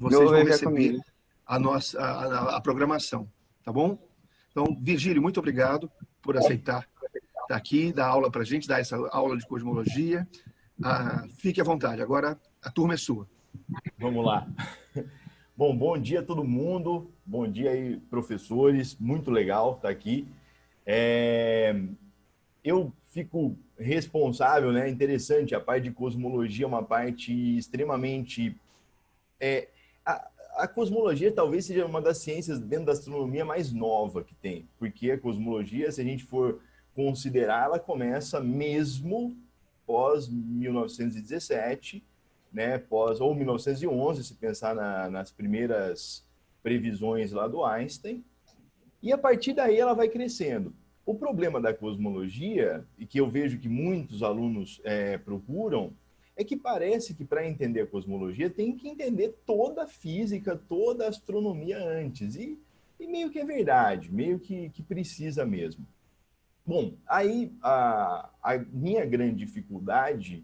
vocês vão Hoje é receber comigo. a nossa a programação, tá bom? Então, Virgílio, muito obrigado por aceitar estar aqui, dar aula para a gente, dar essa aula de cosmologia. Fique à vontade, agora a turma é sua. Vamos lá. Bom, bom dia a todo mundo, bom dia aí, professores, muito legal estar aqui. Eu fico responsável, né? Interessante, a parte de cosmologia é uma parte extremamente... A cosmologia talvez seja uma das ciências dentro da astronomia mais nova que tem, porque a cosmologia, se a gente for considerar, ela começa mesmo pós 1917, né? Ou 1911, se pensar nas primeiras previsões lá do Einstein, e a partir daí ela vai crescendo. O problema da cosmologia, e que eu vejo que muitos alunos procuram, é que parece que para entender a cosmologia tem que entender toda a física, toda a astronomia antes. E meio que é verdade, meio que precisa mesmo. Bom, aí a minha grande dificuldade,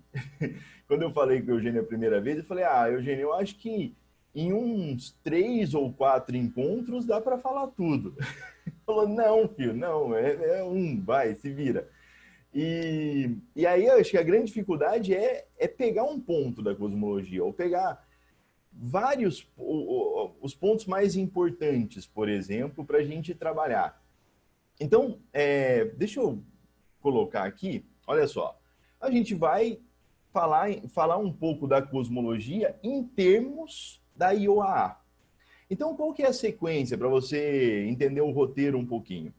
quando eu falei com o Eugênio a primeira vez, eu falei, Eugênio, eu acho que em uns 3 ou 4 encontros dá para falar tudo. Falou, não, filho, não, vai, se vira. E aí eu acho que a grande dificuldade é pegar um ponto da cosmologia, ou pegar vários, os pontos mais importantes, por exemplo, para a gente trabalhar. Então, deixa eu colocar aqui, olha só, a gente vai falar um pouco da cosmologia em termos da IOAA. Então, qual que é a sequência para você entender o roteiro um pouquinho?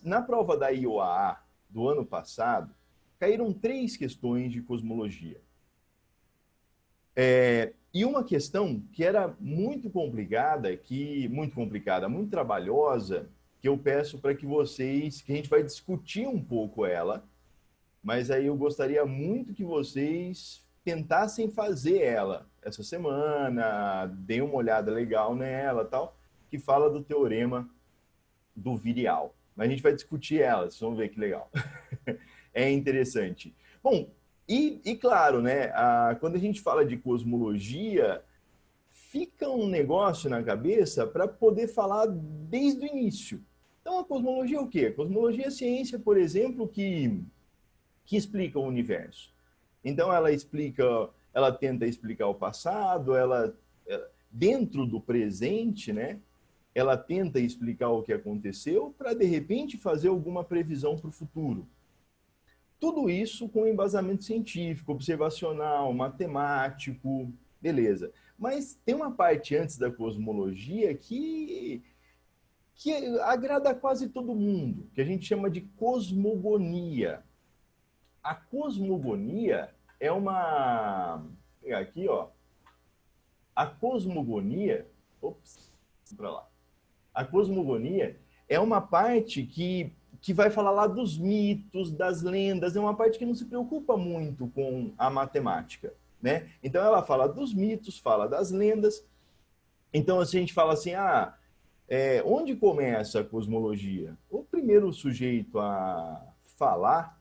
Na prova da IOAA do ano passado, caíram 3 questões de cosmologia. E uma questão que era muito complicada, muito trabalhosa, que eu peço para que a gente vai discutir um pouco ela, mas aí eu gostaria muito que vocês tentassem fazer ela essa semana, deem uma olhada legal nela, tal, que fala do teorema do virial. Mas a gente vai discutir ela, vocês vão ver que legal. É interessante. Bom, e claro, né, quando a gente fala de cosmologia, fica um negócio na cabeça para poder falar desde o início. Então, a cosmologia é o quê? A cosmologia é a ciência, por exemplo, que explica o universo. Então, ela tenta explicar o passado, dentro do presente, né? Ela tenta explicar o que aconteceu para, de repente, fazer alguma previsão para o futuro. Tudo isso com embasamento científico, observacional, matemático, beleza. Mas tem uma parte antes da cosmologia que agrada a quase todo mundo, que a gente chama de cosmogonia. A cosmogonia é uma... Vou pegar aqui, ó. A cosmogonia... Ops, para lá. A cosmogonia é uma parte que vai falar lá dos mitos, das lendas, é uma parte que não se preocupa muito com a matemática, né? Então ela fala dos mitos, fala das lendas. Então a gente fala assim, onde começa a cosmologia? O primeiro sujeito a falar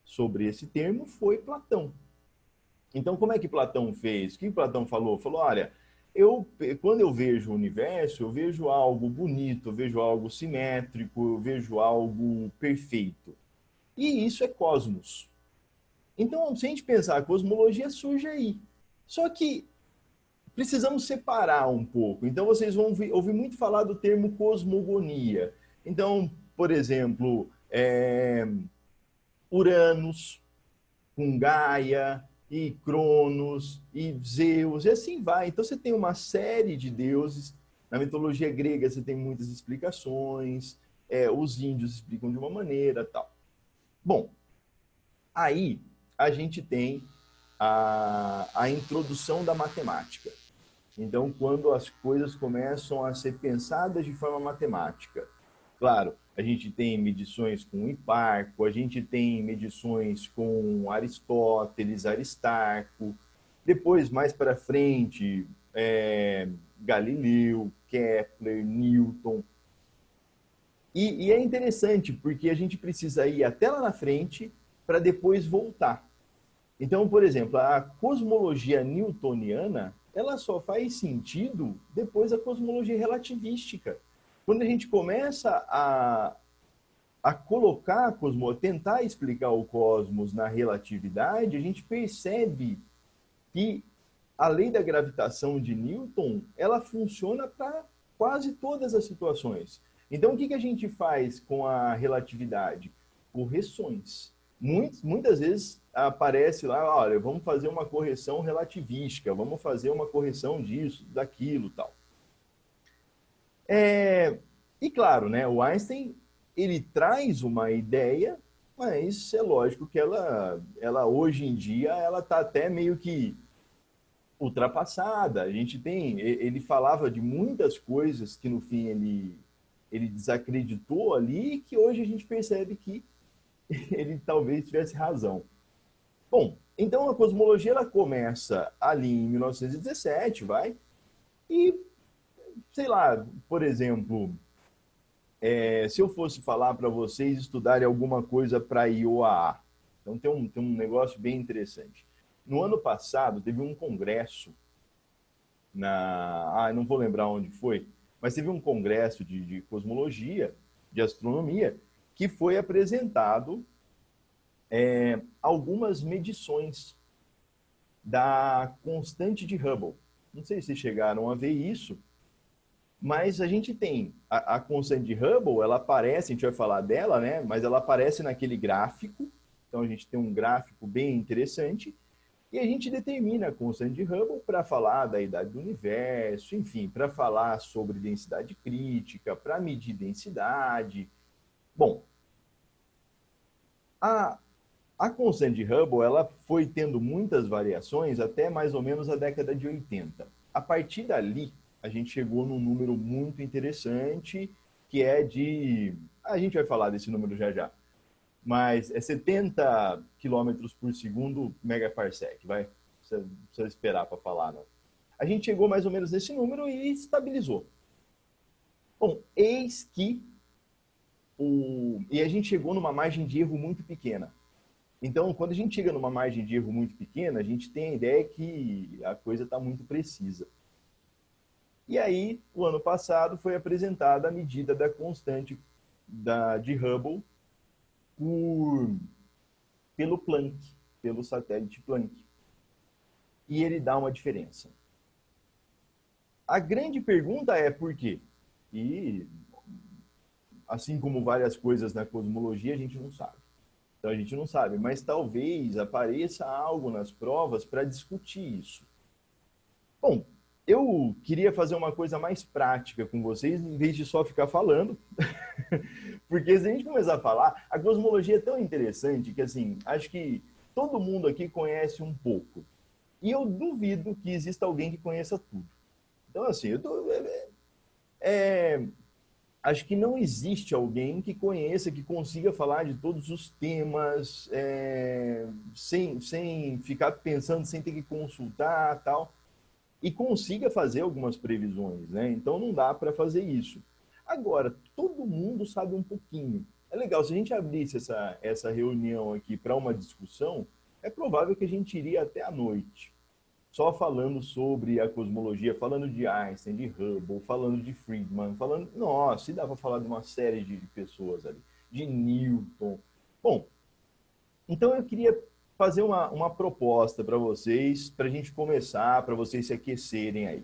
sobre esse termo foi Platão. Então como é que Platão fez? O que Platão falou? Falou, olha... quando eu vejo o universo, eu vejo algo bonito, eu vejo algo simétrico, eu vejo algo perfeito. E isso é cosmos. Então, se a gente pensar, a cosmologia surge aí. Só que precisamos separar um pouco. Então, vocês vão ouvir muito falar do termo cosmogonia. Então, por exemplo, Uranus com Gaia, e Cronos, e Zeus, e assim vai. Então você tem uma série de deuses. Na mitologia grega você tem muitas explicações, os índios explicam de uma maneira, tal. Bom, aí a gente tem a introdução da matemática. Então, quando as coisas começam a ser pensadas de forma matemática. Claro, a gente tem medições com Hiparco, a gente tem medições com Aristóteles, Aristarco. Depois, mais para frente, Galileu, Kepler, Newton. E é interessante, porque a gente precisa ir até lá na frente para depois voltar. Então, por exemplo, a cosmologia newtoniana, ela só faz sentido depois da cosmologia relativística. Quando a gente começa a colocar a tentar explicar o cosmos na relatividade, a gente percebe que a lei da gravitação de Newton, ela funciona para quase todas as situações. Então, o que a gente faz com a relatividade? Correções. Muitas vezes aparece lá, olha, vamos fazer uma correção relativística, vamos fazer uma correção disso, daquilo, tal. E claro, né, o Einstein, ele traz uma ideia, mas é lógico que ela hoje em dia, ela está até meio que ultrapassada. A gente tem, ele falava de muitas coisas que no fim ele desacreditou ali, que hoje a gente percebe que ele talvez tivesse razão. Bom, então a cosmologia ela começa ali em 1917, vai, e sei lá, por exemplo, se eu fosse falar para vocês estudarem alguma coisa para IOAA, então tem um negócio bem interessante. No ano passado, teve um congresso não vou lembrar onde foi, mas teve um congresso de cosmologia, de astronomia, que foi apresentado algumas medições da constante de Hubble. Não sei se chegaram a ver isso, mas a gente tem a constante de Hubble, ela aparece, a gente vai falar dela, né? Mas ela aparece naquele gráfico. Então a gente tem um gráfico bem interessante e a gente determina a constante de Hubble para falar da idade do universo, enfim, para falar sobre densidade crítica, para medir densidade. Bom, a constante de Hubble ela foi tendo muitas variações até mais ou menos a década de 80. A partir dali, a gente chegou num número muito interessante, que é de... A gente vai falar desse número já já. Mas é 70 km por segundo megaparsec, vai? Não precisa esperar para falar, não. A gente chegou mais ou menos nesse número e estabilizou. Bom, eis que... E a gente chegou numa margem de erro muito pequena. Então, quando a gente chega numa margem de erro muito pequena, a gente tem a ideia que a coisa está muito precisa. E aí, o ano passado, foi apresentada a medida da constante de Hubble pelo Planck, pelo satélite Planck. E ele dá uma diferença. A grande pergunta é por quê? E, assim como várias coisas na cosmologia, a gente não sabe. Então, a gente não sabe, mas talvez apareça algo nas provas para discutir isso. Bom, eu queria fazer uma coisa mais prática com vocês, em vez de só ficar falando. Porque se a gente começar a falar, a cosmologia é tão interessante que, assim, acho que todo mundo aqui conhece um pouco. E eu duvido que exista alguém que conheça tudo. Então, assim, acho que não existe alguém que conheça, que consiga falar de todos os temas, sem ficar pensando, sem ter que consultar, tal. E consiga fazer algumas previsões, né? Então não dá para fazer isso. Agora, todo mundo sabe um pouquinho. É legal, se a gente abrisse essa reunião aqui para uma discussão, é provável que a gente iria até a noite, só falando sobre a cosmologia, falando de Einstein, de Hubble, falando de Friedman, falando... Nossa, se dá para falar de uma série de pessoas ali, de Newton. Bom, então eu queria fazer uma proposta para vocês, para a gente começar, para vocês se aquecerem aí.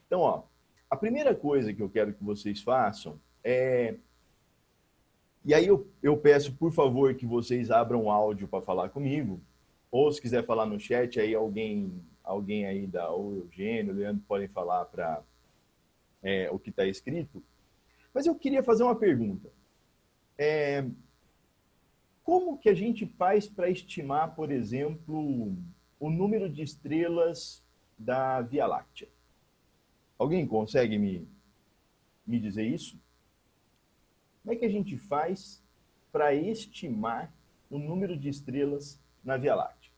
Então, ó, a primeira coisa que eu quero que vocês façam é... E aí eu peço, por favor, que vocês abram o áudio para falar comigo, ou se quiser falar no chat, aí alguém aí ou Eugênio, o Leandro, podem falar para o que está escrito. Mas eu queria fazer uma pergunta. Como que a gente faz para estimar, por exemplo, o número de estrelas da Via Láctea? Alguém consegue me dizer isso? Como é que a gente faz para estimar o número de estrelas na Via Láctea?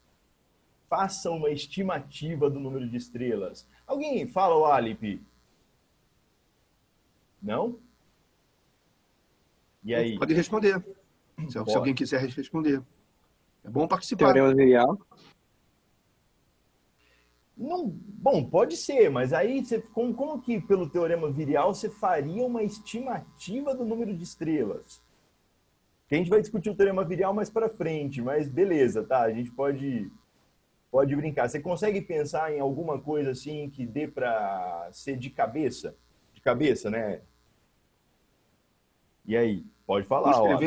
Faça uma estimativa do número de estrelas. Alguém fala o Alip? Não? E aí? Pode responder. Se alguém quiser responder. É bom participar. Teorema virial. Não, bom, pode ser, mas aí como que pelo teorema virial você faria uma estimativa do número de estrelas? Que a gente vai discutir o teorema virial mais para frente, mas beleza, tá? A gente pode brincar. Você consegue pensar em alguma coisa assim que dê para ser de cabeça? De cabeça, né? E aí? Pode falar, ó.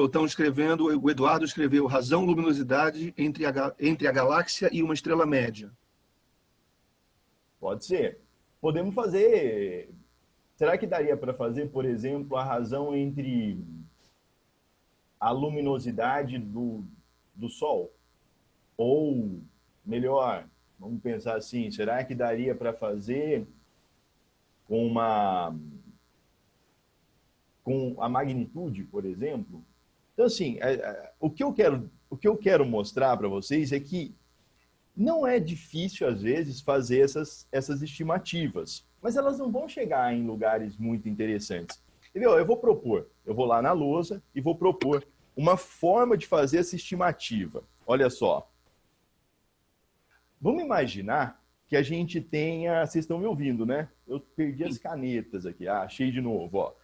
Estão escrevendo, o Eduardo escreveu razão, luminosidade entre a galáxia e uma estrela média. Pode ser. Podemos fazer. Será que daria para fazer, por exemplo, a razão entre a luminosidade do Sol? Ou, melhor, vamos pensar assim, será que daria para fazer com a magnitude, por exemplo? Então, assim, o que eu quero mostrar para vocês é que não é difícil, às vezes, fazer essas estimativas, mas elas não vão chegar em lugares muito interessantes. Entendeu? Eu vou lá na lousa e vou propor uma forma de fazer essa estimativa. Olha só. Vamos imaginar que a gente tenha... Vocês estão me ouvindo, né? Eu perdi as canetas aqui. Ah, achei de novo, ó.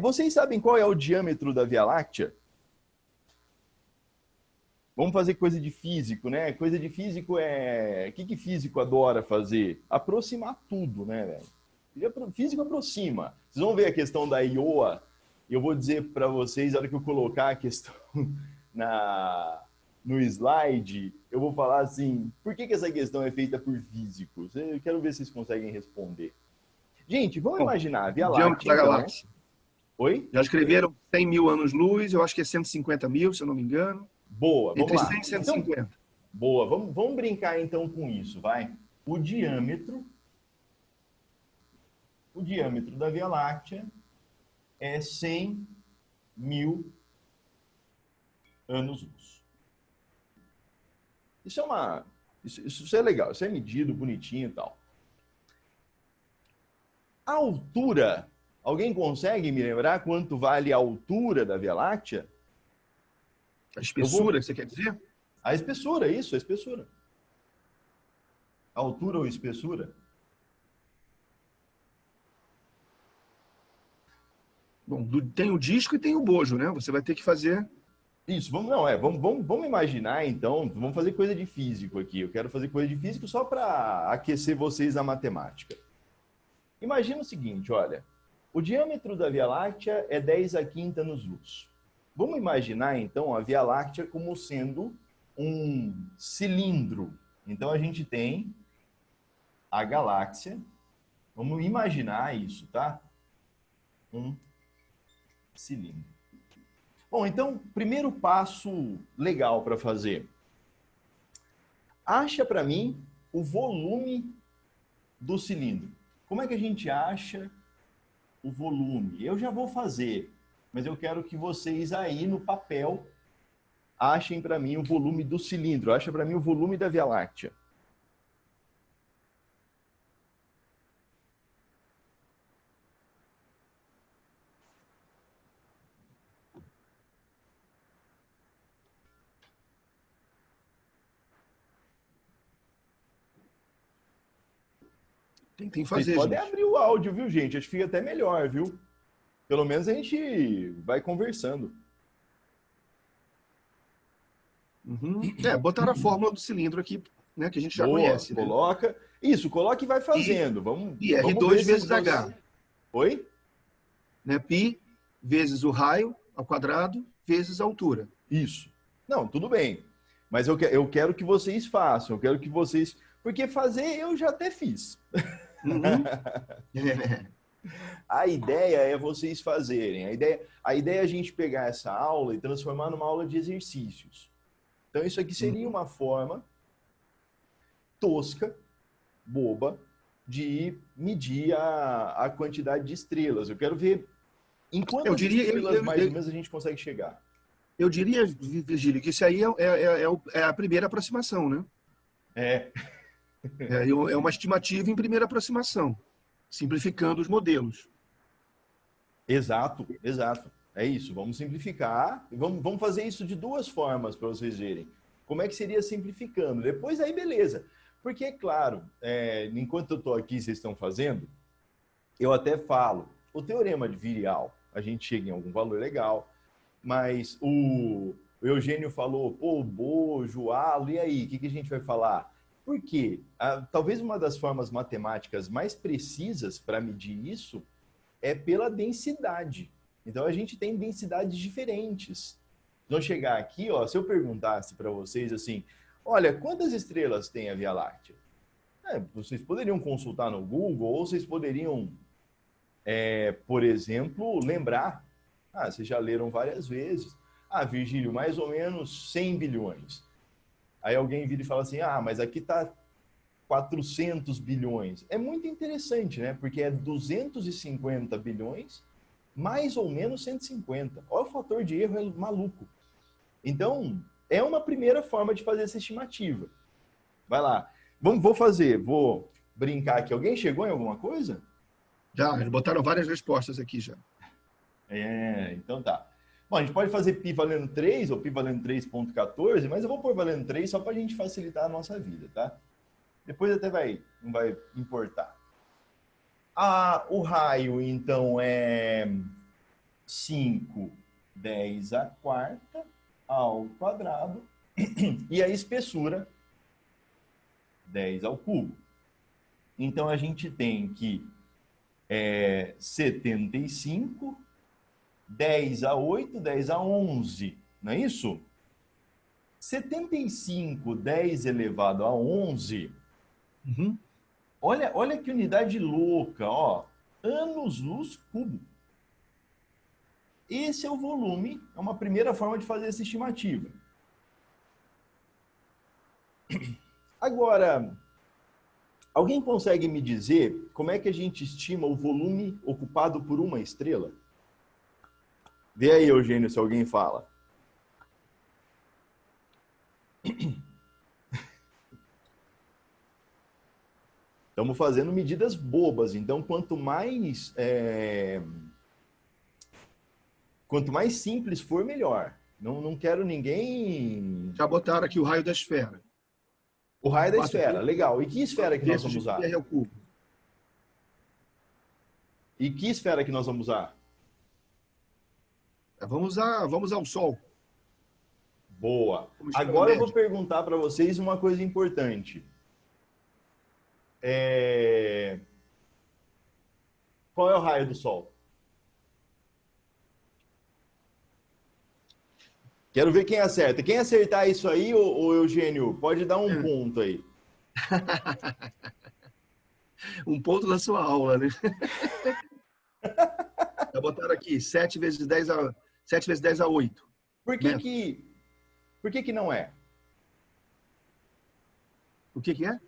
Vocês sabem qual é o diâmetro da Via Láctea? Vamos fazer coisa de físico, né? Coisa de físico é... O que físico adora fazer? Aproximar tudo, né, velho? Físico aproxima. Vocês vão ver a questão da Ioa. Eu vou dizer para vocês, na hora que eu colocar a questão no slide, eu vou falar assim, por que essa questão é feita por físicos? Eu quero ver se vocês conseguem responder. Gente, vamos imaginar a Via Láctea, da galáxia. Oi? Já escreveram 100 mil anos-luz, eu acho que é 150 mil, se eu não me engano. Boa, vamos lá. 100 e 150. Então, boa, vamos brincar então com isso, vai. O diâmetro da Via Láctea é 100 mil anos-luz. Isso é legal, isso é medido, bonitinho e tal. A altura, alguém consegue me lembrar quanto vale a altura da Via Láctea? A espessura, você quer dizer? A espessura, isso, a espessura. A altura ou espessura? Bom, tem o disco e tem o bojo, né? Você vai ter que fazer... Isso, vamos imaginar então, vamos fazer coisa de físico aqui. Eu quero fazer coisa de físico só para aquecer vocês na matemática. Imagina o seguinte, olha, o diâmetro da Via Láctea é 10 a quinta anos-luz. Vamos imaginar então a Via Láctea como sendo um cilindro. Então a gente tem a galáxia, vamos imaginar isso, tá? Um cilindro. Bom, então, primeiro passo legal para fazer. Acha para mim o volume do cilindro. Como é que a gente acha o volume? Eu já vou fazer, mas eu quero que vocês aí no papel achem para mim o volume do cilindro. Acha para mim o volume da Via Láctea. Tem que fazer, Vocês podem gente. abrir o áudio, viu, gente? Acho que fica até melhor, viu? Pelo menos a gente vai conversando. Uhum. Botaram a fórmula do cilindro aqui, né? Que a gente já Boa, conhece. coloca. Né? Isso, coloca e vai fazendo. Vamos R2 vezes H. Oi? Né? Pi vezes o raio ao quadrado vezes a altura. Isso. Não, tudo bem. Mas eu quero que vocês façam. Eu quero que vocês... Porque fazer eu já até fiz. Uhum. A ideia é vocês fazerem. A ideia é a gente pegar essa aula e transformar numa aula de exercícios. Então, isso aqui seria uma forma tosca, boba, de medir a quantidade de estrelas. Eu quero ver em quantas estrelas mais ou menos a gente consegue chegar. Eu diria, Virgílio, que isso aí é a primeira aproximação, né? É uma estimativa em primeira aproximação, simplificando os modelos. Exato, exato. É isso, vamos simplificar. Vamos fazer isso de duas formas para vocês verem. Como é que seria simplificando? Depois aí, beleza. Porque, claro, enquanto eu estou aqui, vocês estão fazendo, eu até falo, o teorema de virial, a gente chega em algum valor legal, mas o Eugênio falou, pô, bojo, halo, e aí, o que a gente vai falar? Por quê? Talvez uma das formas matemáticas mais precisas para medir isso é pela densidade. Então, a gente tem densidades diferentes. Então, chegar aqui, ó, se eu perguntasse para vocês assim, olha, quantas estrelas tem a Via Láctea? Vocês poderiam consultar no Google, ou vocês poderiam, por exemplo, lembrar. Vocês já leram várias vezes. Virgílio, mais ou menos 100 bilhões. Aí alguém vira e fala assim, mas aqui está 400 bilhões. É muito interessante, né? Porque é 250 bilhões, mais ou menos 150. Olha o fator de erro, é maluco. Então, é uma primeira forma de fazer essa estimativa. Vai lá. Vou brincar aqui. Alguém chegou em alguma coisa? Já, eles botaram várias respostas aqui já. Então tá. Bom, a gente pode fazer π valendo 3 ou π valendo 3,14, mas eu vou pôr valendo 3 só para a gente facilitar a nossa vida, tá? Depois até não vai importar. O raio, então, é 5, 10 à quarta ao quadrado e a espessura 10 ao cubo. Então, a gente tem que 75, 10 a 8, 10 a 11, não é isso? 75, 10 elevado a 11. Uhum. Olha que unidade louca, ó. Anos-luz cubo. Esse é o volume, é uma primeira forma de fazer essa estimativa. Agora, alguém consegue me dizer como é que a gente estima o volume ocupado por uma estrela? Vê aí, Eugênio, se alguém fala. Estamos fazendo medidas bobas, então quanto mais simples for, melhor. Não quero ninguém... Já botaram aqui o raio da esfera. O raio da esfera, legal. E que esfera que nós vamos usar? R ao cubo. E que esfera que nós vamos usar? Vamos usar o Sol. Boa. Agora eu vou perguntar para vocês uma coisa importante. Qual é o raio do Sol? Quero ver quem acerta. Quem acertar isso aí, ô Eugênio, pode dar um ponto aí. Um ponto da sua aula, né? Já botaram aqui 7 vezes 10 a 8. Por que não é? O que é?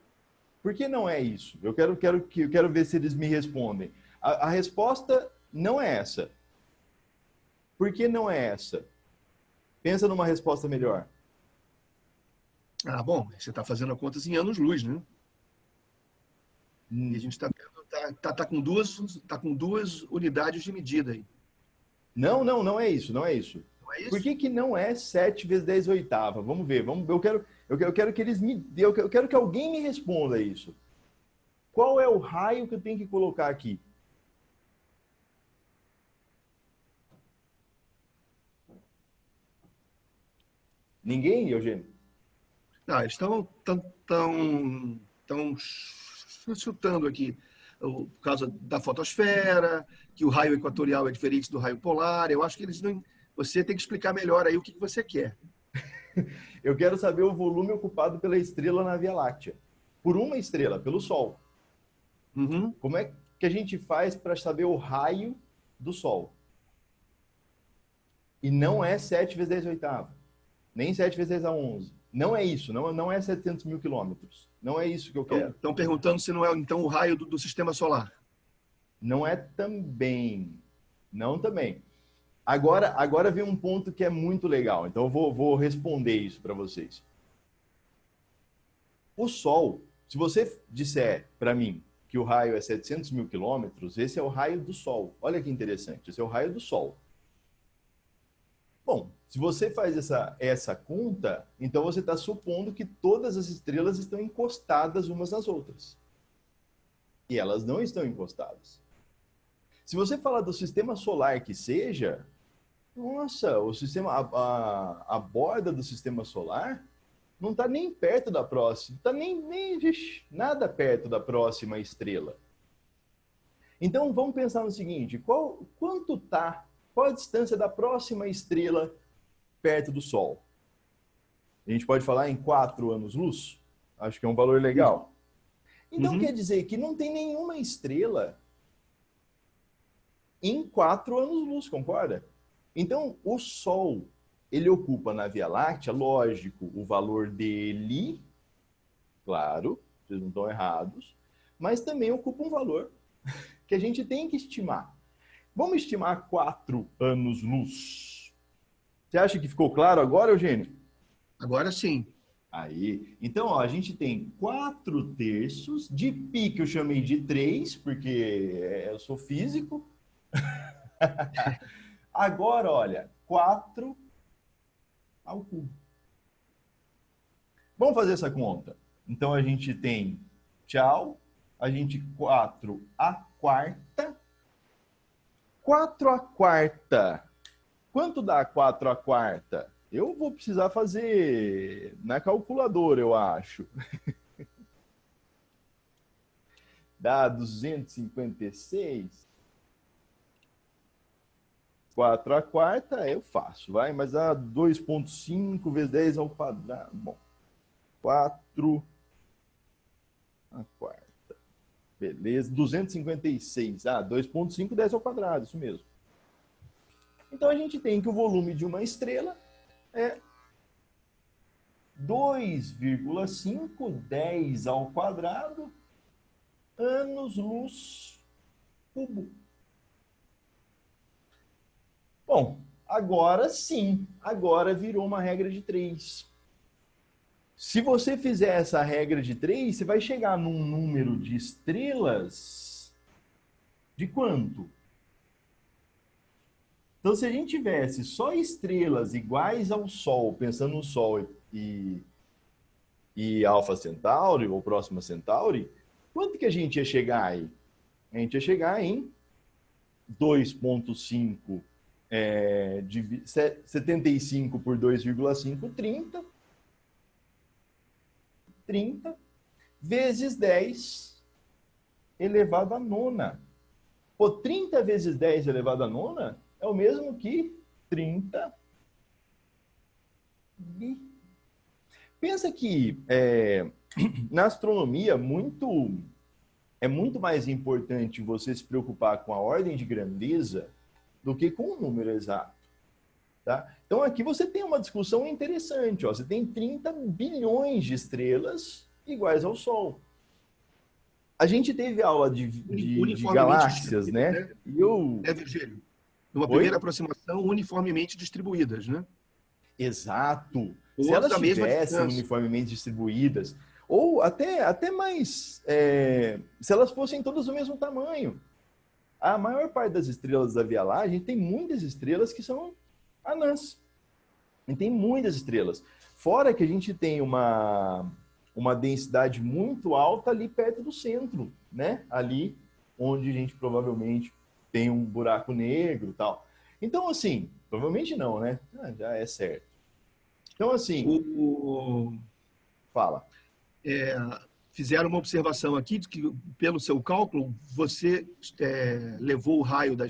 Por que não é isso? Eu quero ver se eles me respondem. A resposta não é essa. Por que não é essa? Pensa numa resposta melhor. Bom, você está fazendo a conta em anos-luz, né? E a gente está vendo, tá com duas unidades de medida aí. Não é isso, não é isso. Não é isso? Por que não é 7 vezes 10 oitava? Vamos ver. Eu quero que eles eu quero que alguém me responda isso. Qual é o raio que eu tenho que colocar aqui? Ninguém, Eugênio? Não, eles estão chutando aqui por causa da fotosfera, que o raio equatorial é diferente do raio polar. Eu acho que eles não. Você tem que explicar melhor aí o que você quer. Eu quero saber o volume ocupado pela estrela na Via Láctea. Por uma estrela, pelo Sol. Uhum. Como é que a gente faz para saber o raio do Sol? E não é 7 vezes 10 oitava. Nem 7 vezes 10 a 11. Não é isso. Não é 700 mil quilômetros. Não é isso que eu quero. Estão perguntando se não é, então, o raio do sistema solar. Não é também. Não também. Agora vem um ponto que é muito legal. Então, eu vou responder isso para vocês. O Sol, se você disser para mim que o raio é 700 mil quilômetros, esse é o raio do Sol. Olha que interessante. Esse é o raio do Sol. Bom, Se você faz essa conta, então você está supondo que todas as estrelas estão encostadas umas nas outras. E elas não estão encostadas. Se você falar do sistema solar que seja, nossa, a borda do sistema solar não está nem perto da próxima, está nem nada perto da próxima estrela. Então vamos pensar no seguinte: qual a distância da próxima estrela perto do Sol? A gente pode falar em 4 anos-luz? Acho que é um valor legal. Então quer dizer que não tem nenhuma estrela em 4 anos-luz, concorda? Então o Sol, ele ocupa na Via Láctea, lógico, o valor dele, claro, vocês não estão errados, mas também ocupa um valor que a gente tem que estimar. Vamos estimar 4 anos-luz. Você acha que ficou claro agora, Eugênio? Agora sim. Aí. Então, ó, a gente tem 4/3 de π, que eu chamei de 3, porque eu sou físico. Agora, olha, 4 ao cubo. Vamos fazer essa conta. Então, a gente tem, tchau, a gente 4 à quarta. 4 à quarta. Quanto dá 4 à quarta? Eu vou precisar fazer na calculadora, eu acho. Dá 256. 4 à quarta eu faço, vai, mas dá 2,5 vezes 10 ao quadrado. Bom, 4 à quarta. Beleza, 256. 2,5, 10 ao quadrado, isso mesmo. Então, a gente tem que o volume de uma estrela é 2,5, 10 ao quadrado, anos-luz cubo. Bom, agora sim, agora virou uma regra de 3. Se você fizer essa regra de 3, você vai chegar num número de estrelas de quanto? Então, se a gente tivesse só estrelas iguais ao Sol, pensando no Sol e Alpha Centauri, ou Próxima Centauri, quanto que a gente ia chegar aí? A gente ia chegar em 2,5 de 75 por 2,5, 30. 30 vezes 10 elevado à nona. Pô, 30 vezes 10 elevado à nona é o mesmo que 30 bi. Pensa que na astronomia é muito mais importante você se preocupar com a ordem de grandeza do que com o número exato. Tá? Então aqui você tem uma discussão interessante. Ó. Você tem 30 bilhões de estrelas iguais ao Sol. A gente teve aula de galáxias, né? E Virgílio? Numa primeira aproximação, uniformemente distribuídas, né? Exato. Se elas estivessem uniformemente distribuídas, ou até mais, se elas fossem todas do mesmo tamanho. A maior parte das estrelas da Via Láctea, a gente tem muitas estrelas que são anãs. A gente tem muitas estrelas. Fora que a gente tem uma densidade muito alta ali perto do centro, né? Ali onde a gente provavelmente tem um buraco negro e tal. Então, assim, provavelmente não, né? Já é certo. Então, assim... Fala. Fizeram uma observação aqui de que, pelo seu cálculo, você levou o raio da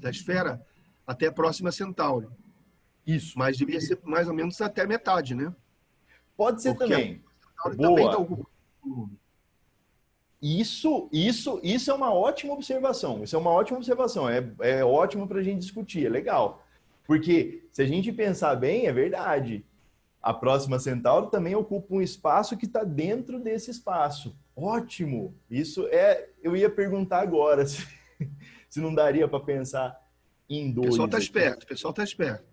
esfera até a Próxima Centauri. Isso. Mas devia ser mais ou menos até metade, né? Pode ser também. Boa. Isso é uma ótima observação. Isso é uma ótima observação. É ótimo para a gente discutir. É legal. Porque se a gente pensar bem, é verdade. A Próxima Centauri também ocupa um espaço que está dentro desse espaço. Ótimo! Isso eu ia perguntar agora se não daria para pensar em 2. O pessoal está esperto.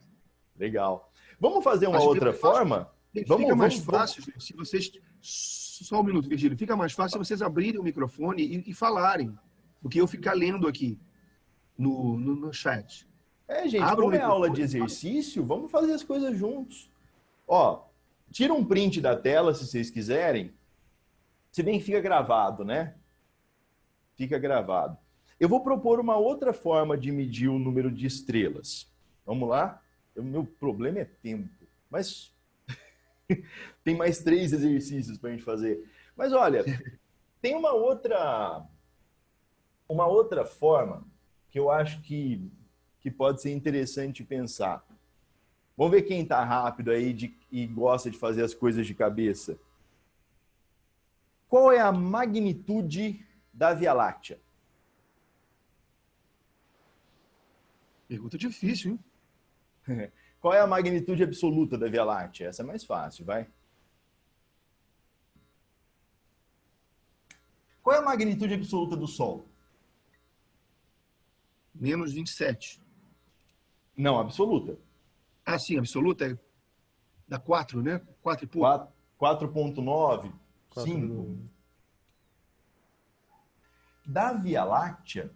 Legal. Vamos fazer uma outra forma? Fica mais fácil se vocês... Só um minuto, Virgílio. Fica mais fácil se vocês abrirem o microfone e falarem do que eu ficar lendo aqui no chat. Gente, Abra o como é aula microfone. de exercício, vamos fazer as coisas juntos. Ó, tira um print da tela se vocês quiserem. Se bem que fica gravado, né? Fica gravado. Eu vou propor uma outra forma de medir o número de estrelas. Vamos lá? O meu problema é tempo. Mas tem mais 3 exercícios para a gente fazer. Mas olha, tem uma outra forma que eu acho que pode ser interessante pensar. Vamos ver quem está rápido aí e gosta de fazer as coisas de cabeça. Qual é a magnitude da Via Láctea? Pergunta difícil, hein? Qual é a magnitude absoluta da Via Láctea? Essa é mais fácil, vai. Qual é a magnitude absoluta do Sol? Menos 27. Não, absoluta. Ah, sim, absoluta dá 4, né? 4 e pouco. 4,9, 5. Da Via Láctea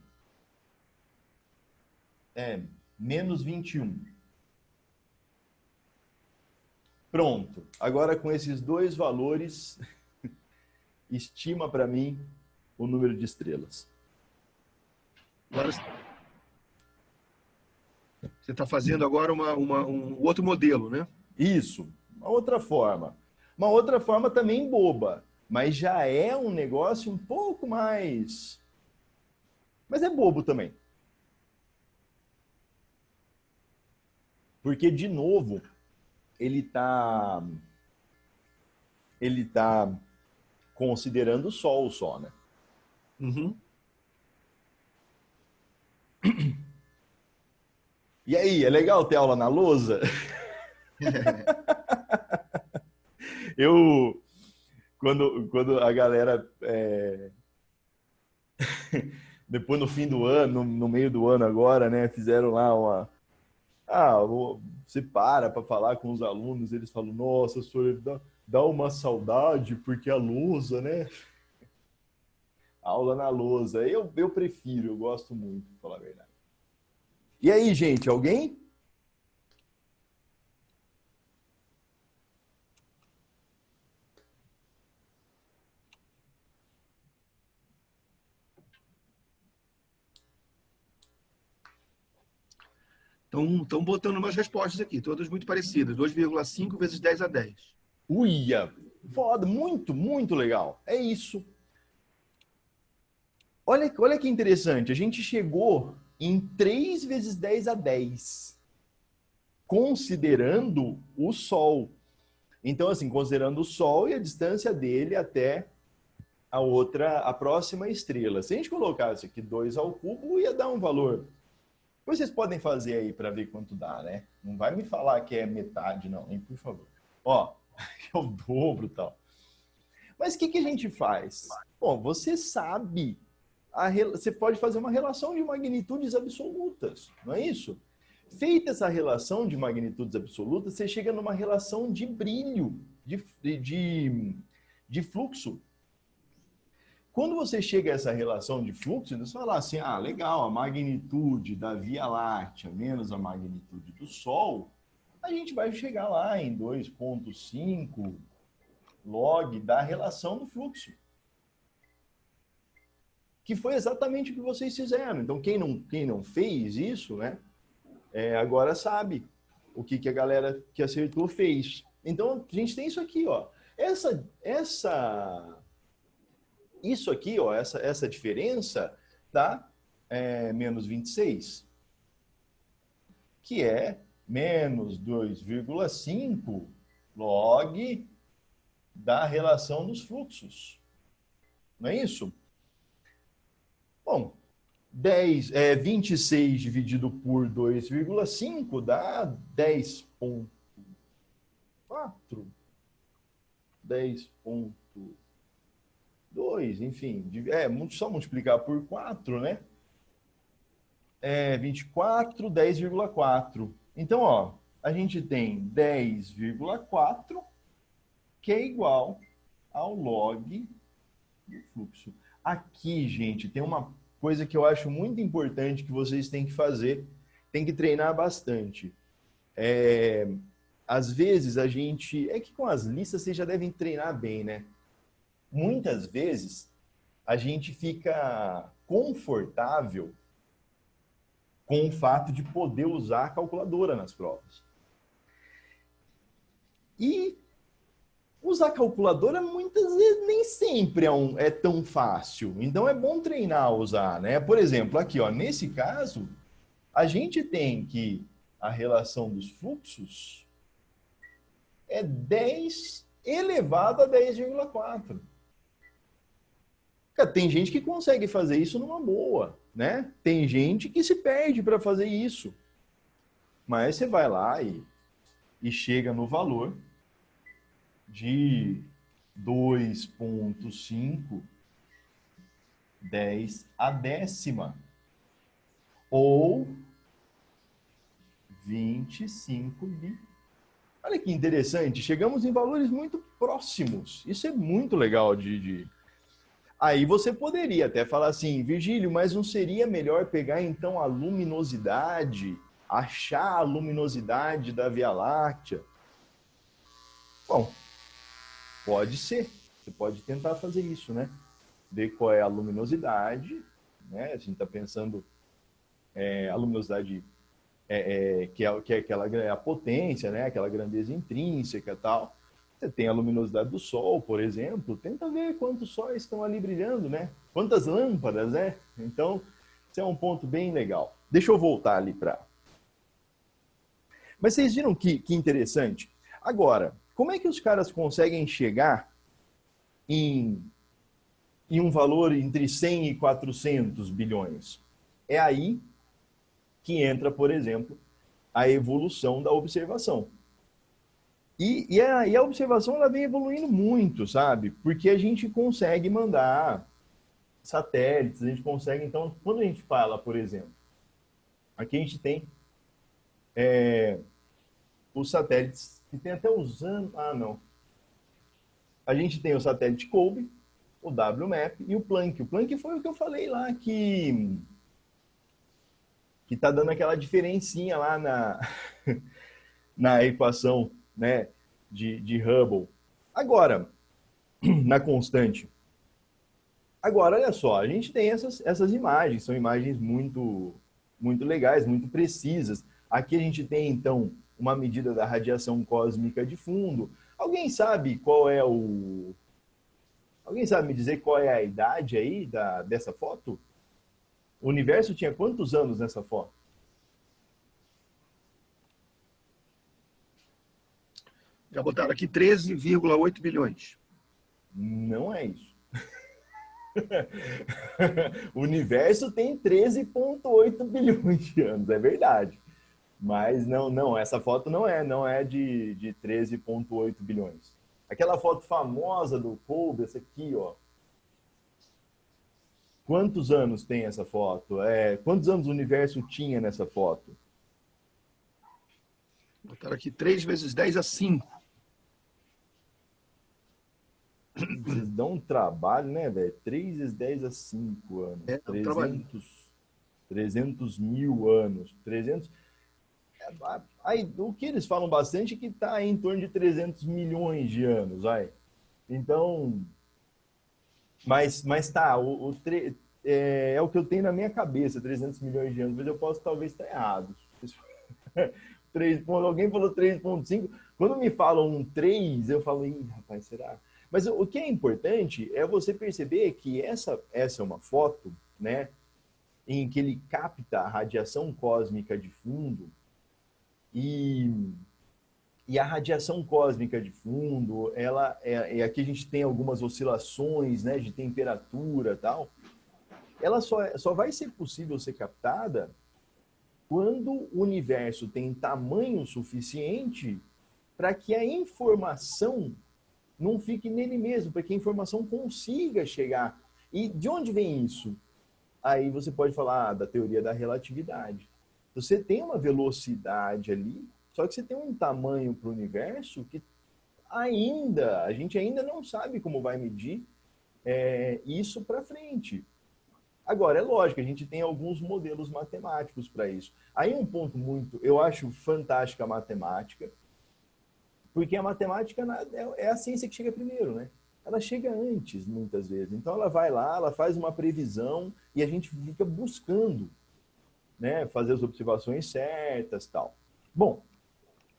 é menos 21. Pronto. Agora com esses dois valores, estima para mim o número de estrelas. Agora você está fazendo agora um outro modelo, né? Isso, uma outra forma. Uma outra forma também boba, mas já é um negócio um pouco mais... Mas é bobo também. Porque, de novo, ele tá considerando o Sol só, né? Uhum. E aí, é legal ter aula na lousa? Eu, quando a galera, depois no fim do ano, no meio do ano agora, né, fizeram lá uma... você para falar com os alunos, eles falam, nossa, senhor, dá uma saudade, porque a lousa, né? Aula na lousa. Eu prefiro, eu gosto muito, pra falar a verdade. E aí, gente, alguém? Estão botando umas respostas aqui, todas muito parecidas. 2,5 vezes 10 a 10. Uia! Foda, muito, muito legal. É isso. Olha que interessante, a gente chegou em 3 vezes 10 a 10, considerando o Sol. Então, assim, considerando o Sol e a distância dele até a próxima estrela. Se a gente colocasse aqui 2 ao cubo, ia dar um valor. Depois vocês podem fazer aí para ver quanto dá, né? Não vai me falar que é metade, não, hein, por favor. Ó, é o dobro e tal. Mas o que a gente faz? Bom, você sabe, você pode fazer uma relação de magnitudes absolutas, não é isso? Feita essa relação de magnitudes absolutas, você chega numa relação de brilho, de fluxo. Quando você chega a essa relação de fluxo, você fala assim, legal, a magnitude da Via Láctea menos a magnitude do Sol, a gente vai chegar lá em 2,5 log da relação do fluxo. Que foi exatamente o que vocês fizeram. Então, quem não fez isso, né, agora sabe o que a galera que acertou fez. Então, a gente tem isso aqui, ó. Isso aqui, ó, essa diferença dá menos 26, que é menos 2,5 log da relação dos fluxos. Não é isso? Bom, 26 dividido por 2,5 dá 10,4. 10,2, enfim, só multiplicar por 4, né? 24, 10,4. Então, ó, a gente tem 10,4, que é igual ao log do fluxo. Aqui, gente, tem uma coisa que eu acho muito importante que vocês têm que fazer, tem que treinar bastante. Às vezes a gente... É que com as listas vocês já devem treinar bem, né? Muitas vezes a gente fica confortável com o fato de poder usar a calculadora nas provas. E usar a calculadora muitas vezes nem sempre é tão fácil. Então é bom treinar a usar, né? Por exemplo, aqui, ó, nesse caso, a gente tem que a relação dos fluxos é 10 elevado a 10,4. Tem gente que consegue fazer isso numa boa, né? Tem gente que se perde para fazer isso. Mas você vai lá e chega no valor de 2,5 10 a décima ou 25 bi. Olha que interessante, chegamos em valores muito próximos. Isso é muito legal Aí você poderia até falar assim, Virgílio, mas não seria melhor pegar então a luminosidade, achar a luminosidade da Via Láctea? Bom, pode ser. Você pode tentar fazer isso, né? Ver qual é a luminosidade, né? A gente está pensando a luminosidade que é aquela a potência, né? Aquela grandeza intrínseca e tal. Você tem a luminosidade do Sol, por exemplo. Tenta ver quantos sóis estão ali brilhando, né? Quantas lâmpadas, né? Então, esse é um ponto bem legal. Deixa eu voltar ali para... Mas vocês viram que interessante? Agora, como é que os caras conseguem chegar em um valor entre 100 e 400 bilhões? É aí que entra, por exemplo, a evolução da observação. E a observação ela vem evoluindo muito, sabe? Porque a gente consegue mandar satélites, a gente consegue... Então, quando a gente fala, por exemplo, aqui a gente tem os satélites que tem até os anos... Ah, não. A gente tem o satélite COBE, o WMAP e o Planck. O Planck foi o que eu falei lá, que está dando aquela diferencinha lá na equação, né, de Hubble. Agora, na constante. Agora, olha só, a gente tem essas imagens, são imagens muito, muito legais, muito precisas. Aqui a gente tem, então, uma medida da radiação cósmica de fundo. Alguém sabe qual é o... Alguém sabe me dizer qual é a idade aí dessa foto? O universo tinha quantos anos nessa foto? Já botaram aqui 13,8 bilhões. Não é isso. O universo tem 13,8 bilhões de anos, é verdade. Mas não, essa foto não é de 13,8 bilhões. Aquela foto famosa do Kolbe, essa aqui, ó. Quantos anos tem essa foto? Quantos anos o universo tinha nessa foto? Botaram aqui 3 vezes 10 a 5. Vocês dão um trabalho, né, velho? 3 vezes 10 a 5 anos. 300 mil anos. 300... Aí, o que eles falam bastante é que está em torno de 300 milhões de anos, vai. Então, mas tá, é o que eu tenho na minha cabeça, 300 milhões de anos, mas eu posso talvez estar errado. Alguém falou 3,5, quando me falam um 3, eu falo, ih, rapaz, será? Mas o que é importante é você perceber que essa é uma foto, né, em que ele capta a radiação cósmica de fundo, e a radiação cósmica de fundo, ela aqui a gente tem algumas oscilações, né, de temperatura e tal. Ela só vai ser possível ser captada quando o universo tem tamanho suficiente para que a informação não fique nele mesmo, para que a informação consiga chegar. E de onde vem isso? Aí você pode falar da teoria da relatividade. Você tem uma velocidade ali, só que você tem um tamanho para o universo que a gente ainda não sabe como vai medir isso para frente. Agora, é lógico, a gente tem alguns modelos matemáticos para isso. Aí um ponto eu acho fantástica a matemática, porque a matemática é a ciência que chega primeiro, né? Ela chega antes, muitas vezes. Então, ela vai lá, ela faz uma previsão e a gente fica buscando, né, fazer as observações certas e tal. Bom,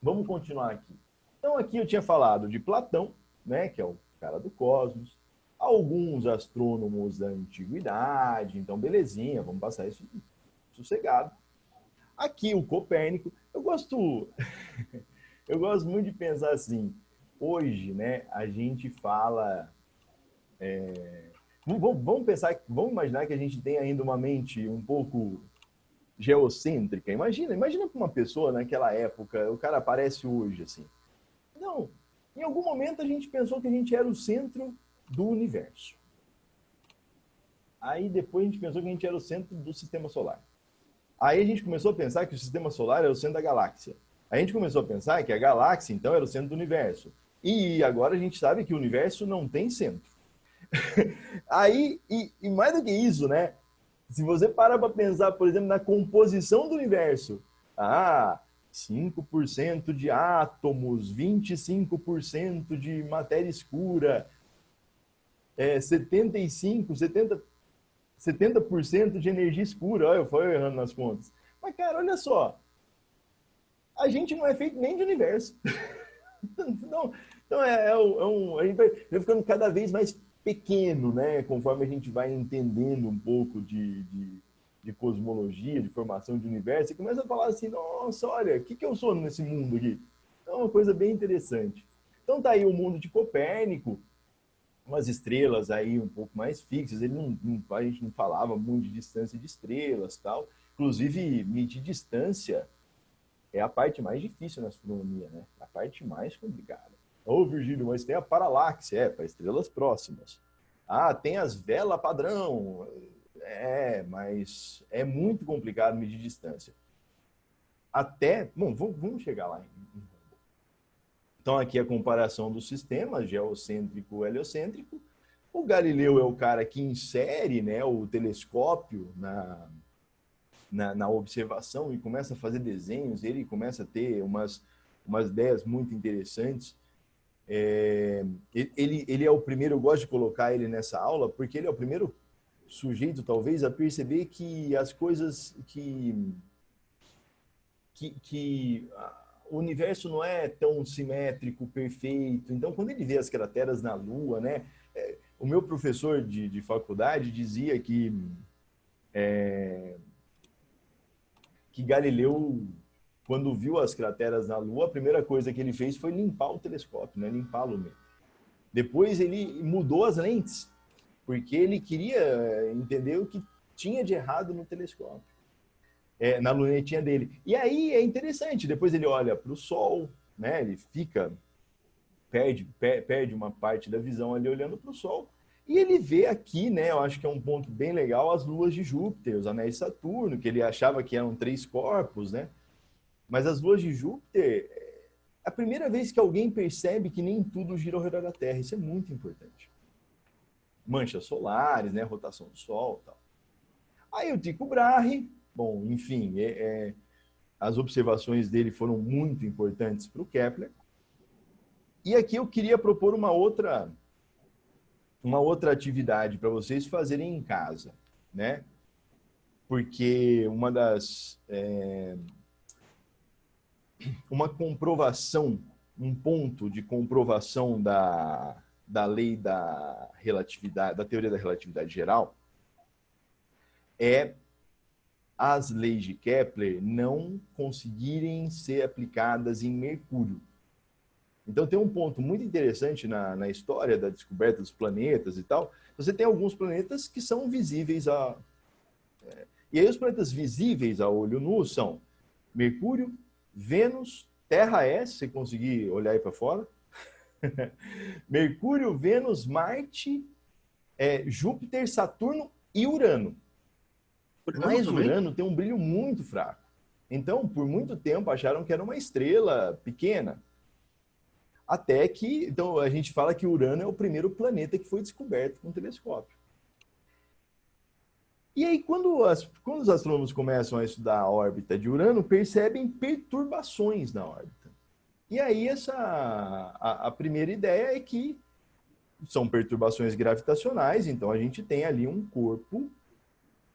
vamos continuar aqui. Então, aqui eu tinha falado de Platão, né, que é o cara do cosmos, alguns astrônomos da antiguidade, então, belezinha, vamos passar isso sossegado. Aqui o Copérnico, eu gosto muito de pensar assim, hoje, né, a gente fala... vamos imaginar que a gente tem ainda uma mente um pouco geocêntrica. Imagina para uma pessoa naquela época, o cara aparece hoje assim. Não, em algum momento a gente pensou que a gente era o centro do universo. Aí depois a gente pensou que a gente era o centro do sistema solar. Aí a gente começou a pensar que o sistema solar era o centro da galáxia. Aí a gente começou a pensar que a galáxia, então, era o centro do universo. E agora a gente sabe que o universo não tem centro. Aí, e mais do que isso, né? Se você para pensar, por exemplo, na composição do universo, 5% de átomos, 25% de matéria escura, 70% de energia escura. Olha, eu fui errando nas contas. Mas, cara, olha só. A gente não é feito nem de universo. Então a gente vai ficando cada vez mais pequeno, né? Conforme a gente vai entendendo um pouco de cosmologia, de formação de universo, e começa a falar assim, nossa, olha, o que eu sou nesse mundo aqui? Então, é uma coisa bem interessante. Então, tá aí o mundo de Copérnico, umas estrelas aí um pouco mais fixas, a gente não falava muito de distância de estrelas e tal. Inclusive, medir distância é a parte mais difícil na astronomia, né? A parte mais complicada. Ô, Virgílio, mas tem a paralaxe, para estrelas próximas. Tem as velas padrão. Mas é muito complicado medir distância. Bom, vamos chegar lá. Então, aqui a comparação dos sistemas, geocêntrico e heliocêntrico. O Galileu é o cara que insere, né, o telescópio na observação e começa a fazer desenhos, ele começa a ter umas ideias muito interessantes. Ele é o primeiro, eu gosto de colocar ele nessa aula, porque ele é o primeiro sujeito, talvez, a perceber que as coisas que o universo não é tão simétrico, perfeito. Então, quando ele vê as crateras na Lua, né? O meu professor de faculdade dizia que Galileu, quando viu as crateras na Lua, a primeira coisa que ele fez foi limpar o telescópio, né? Limpá-lo mesmo. Depois ele mudou as lentes, porque ele queria entender o que tinha de errado no telescópio, na lunetinha dele. E aí é interessante, depois ele olha para o Sol, né? Ele perde uma parte da visão ali olhando para o Sol, e ele vê aqui, né, eu acho que é um ponto bem legal, as luas de Júpiter, os anéis de Saturno, que ele achava que eram 3 corpos, né? Mas as luas de Júpiter, é a primeira vez que alguém percebe que nem tudo gira ao redor da Terra. Isso é muito importante. Manchas solares, né, rotação do Sol e tal. Aí o Tycho Brahe, bom, enfim, as observações dele foram muito importantes para o Kepler. E aqui eu queria propor uma outra atividade para vocês fazerem em casa, né? Porque uma comprovação, um ponto de comprovação da lei da relatividade, da teoria da relatividade geral, é as leis de Kepler não conseguirem ser aplicadas em Mercúrio. Então, tem um ponto muito interessante na história da descoberta dos planetas e tal. Você tem alguns planetas que são visíveis e aí os planetas visíveis a olho nu são Mercúrio, Vênus, Terra se você conseguir olhar aí para fora. Mercúrio, Vênus, Marte, Júpiter, Saturno e Urano. Mas Urano tem um brilho muito fraco. Então, por muito tempo, acharam que era uma estrela pequena. Até que, então, a gente fala que Urano é o primeiro planeta que foi descoberto com um telescópio. E aí, quando os astrônomos começam a estudar a órbita de Urano, percebem perturbações na órbita. E aí, a primeira ideia é que são perturbações gravitacionais, então a gente tem ali um corpo,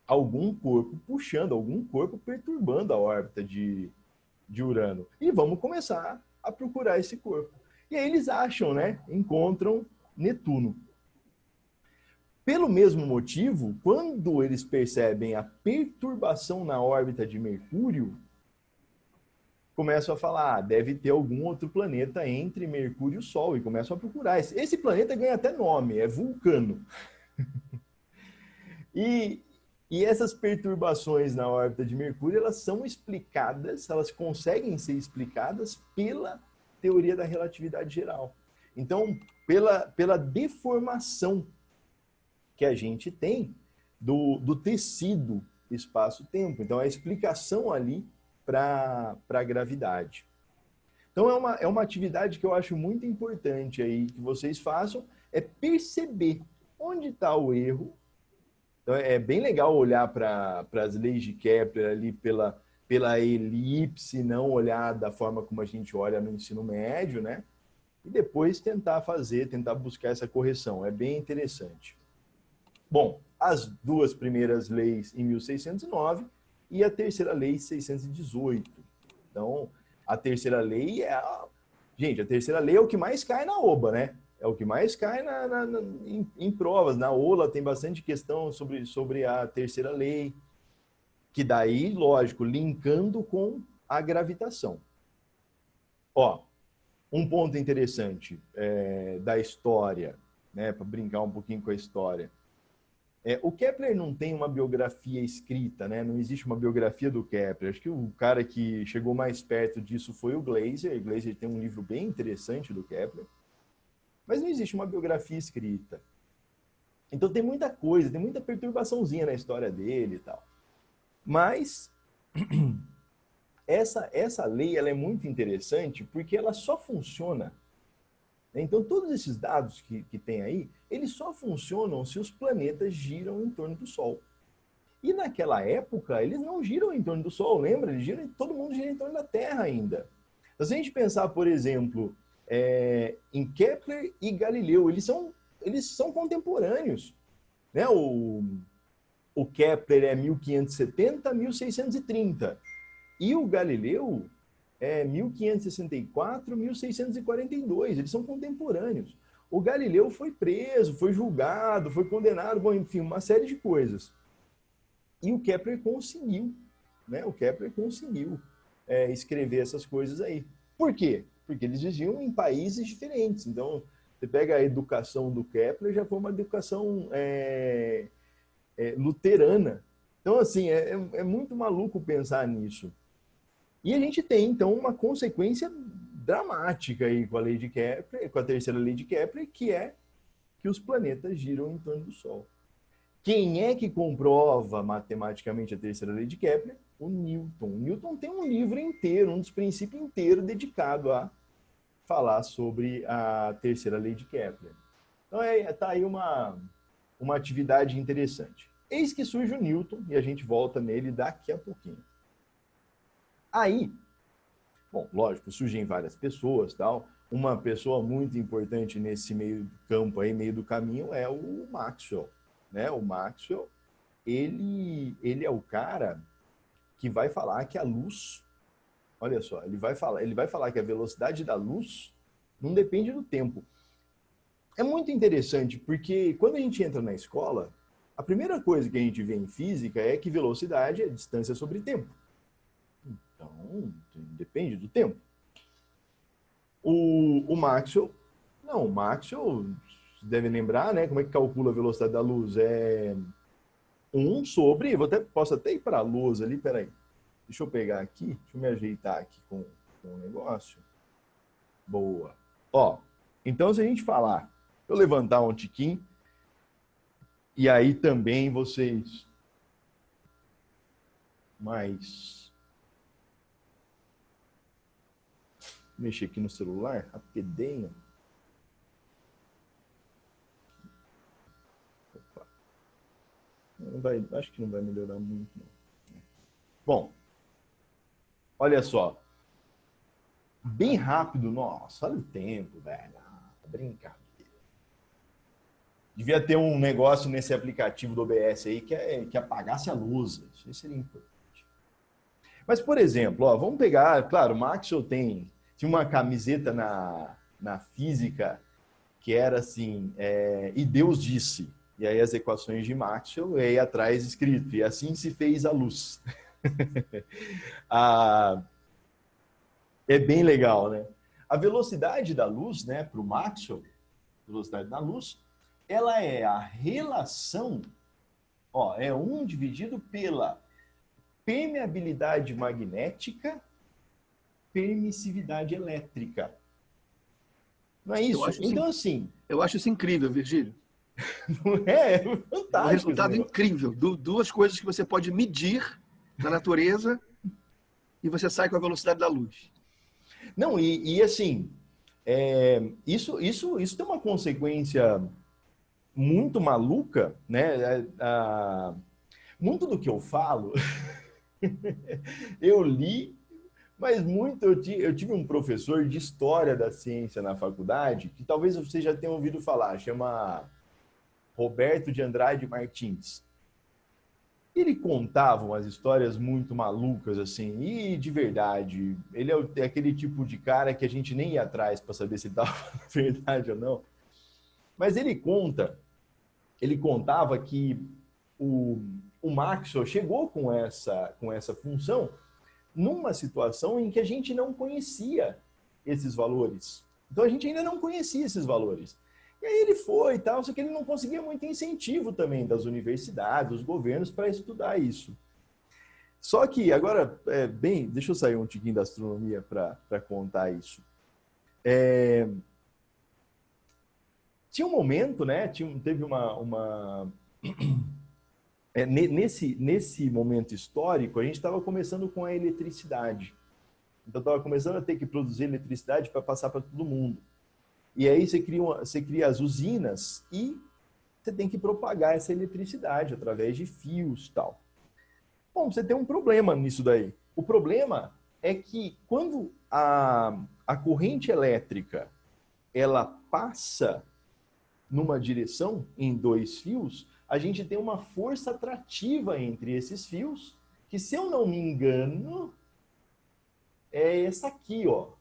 algum corpo puxando, algum corpo perturbando a órbita de Urano. E vamos começar a procurar esse corpo. E aí eles acham, né? Encontram Netuno. Pelo mesmo motivo, quando eles percebem a perturbação na órbita de Mercúrio, começam a falar, deve ter algum outro planeta entre Mercúrio e o Sol, e começam a procurar. Esse planeta ganha até nome, é Vulcano. E, e essas perturbações na órbita de Mercúrio, elas são explicadas, elas conseguem ser explicadas pela teoria da relatividade geral. Então, pela deformação que a gente tem do tecido espaço-tempo. Então, a explicação ali para a gravidade. Então, é uma atividade que eu acho muito importante aí que vocês façam, é perceber onde está o erro. Então, é bem legal olhar para as leis de Kepler ali pela elipse, não olhar da forma como a gente olha no ensino médio, né? E depois tentar buscar essa correção. É bem interessante. Bom, as duas primeiras leis em 1609 e a terceira lei em 618. Então, a terceira lei Gente, a terceira lei é o que mais cai na OBA, né? É o que mais cai em provas. Na OLA tem bastante questão sobre a terceira lei, que daí, lógico, linkando com a gravitação. Ó, um ponto interessante da história, né, para brincar um pouquinho com a história. O Kepler não tem uma biografia escrita, né? Não existe uma biografia do Kepler. Acho que o cara que chegou mais perto disso foi o Glaser. O Glaser tem um livro bem interessante do Kepler. Mas não existe uma biografia escrita. Então tem muita coisa, tem muita perturbaçãozinha na história dele e tal. Mas essa lei ela é muito interessante porque ela só funciona. Então, todos esses dados que tem aí, eles só funcionam se os planetas giram em torno do Sol. E naquela época, eles não giram em torno do Sol, lembra? Todo mundo gira em torno da Terra ainda. Então, se a gente pensar, por exemplo, em Kepler e Galileu, eles são contemporâneos. Né? O Kepler é 1570 a 1630. E o Galileu é 1564, 1642. Eles são contemporâneos. O Galileu foi preso, foi julgado, foi condenado, bom, enfim, uma série de coisas. E o Kepler conseguiu, né? O Kepler conseguiu escrever essas coisas aí. Por quê? Porque eles viviam em países diferentes. Então, você pega a educação do Kepler, já foi uma educação luterana. Então, assim, é muito maluco pensar nisso. E a gente tem, então, uma consequência dramática aí com a lei de Kepler, com a terceira lei de Kepler, que é que os planetas giram em torno do Sol. Quem é que comprova matematicamente a terceira lei de Kepler? O Newton. O Newton tem um livro inteiro, um dos princípios inteiro dedicado a falar sobre a terceira lei de Kepler. Então, tá aí uma atividade interessante. Eis que surge o Newton, e a gente volta nele daqui a pouquinho. Aí, bom, lógico, surgem várias pessoas, tal. Uma pessoa muito importante nesse meio do campo aí, meio do caminho, é o Maxwell, né? O Maxwell, ele é o cara que vai falar que a luz, olha só, ele vai falar que a velocidade da luz não depende do tempo. É muito interessante porque quando a gente entra na escola, a primeira coisa que a gente vê em física é que velocidade é distância sobre tempo. Então, depende do tempo. O Maxwell, não, o Maxwell, vocês devem lembrar, né? Como é que calcula a velocidade da luz? É 1 sobre, posso até ir para a luz ali, peraí. Deixa eu pegar aqui, deixa eu me ajeitar aqui com o negócio. Boa. Ó, então se a gente falar, eu levantar um tiquinho, e aí também vocês mexer aqui no celular, rapidinho. Opa. Acho que não vai melhorar muito, não. Bom, olha só. Bem rápido, nossa, olha o tempo, velho. Brincadeira. Devia ter um negócio nesse aplicativo do OBS aí que apagasse a luz. Isso seria importante. Mas, por exemplo, ó, vamos pegar, claro, o Maxwell tinha uma camiseta na física que era assim, e Deus disse. E aí as equações de Maxwell, e aí atrás escrito, e assim se fez a luz. É bem legal, né? A velocidade da luz, né, para o Maxwell, velocidade da luz, ela é a relação, ó, é 1 dividido pela permeabilidade magnética, permissividade elétrica. Não é isso? Então, assim... Eu acho isso incrível, Virgílio. Não é? Fantástico. É um resultado incrível. Duas coisas que você pode medir na natureza e você sai com a velocidade da luz. Não, e assim, isso tem uma consequência muito maluca, né? Muito do que eu falo, eu li, mas muito eu tive um professor de História da Ciência na faculdade, que talvez você já tenha ouvido falar, chama Roberto de Andrade Martins. Ele contava umas histórias muito malucas, assim, e de verdade, ele é aquele tipo de cara que a gente nem ia atrás para saber se estava verdade ou não. Mas ele contava que o Maxwell chegou com essa função numa situação em que a gente não conhecia esses valores. Então a gente ainda não conhecia esses valores. E aí ele foi e tal, só que ele não conseguia muito incentivo também das universidades, dos governos para estudar isso. Só que agora, deixa eu sair um tiquinho da astronomia para contar isso. Tinha um momento, né? Teve uma nesse momento histórico, a gente estava começando com a eletricidade. Então estava começando a ter que produzir eletricidade para passar para todo mundo. E aí você cria as usinas e você tem que propagar essa eletricidade através de fios e tal. Bom, você tem um problema nisso daí. O problema é que quando a corrente elétrica ela passa numa direção em 2 fios, a gente tem uma força atrativa entre esses fios, que se eu não me engano, é essa aqui, ó.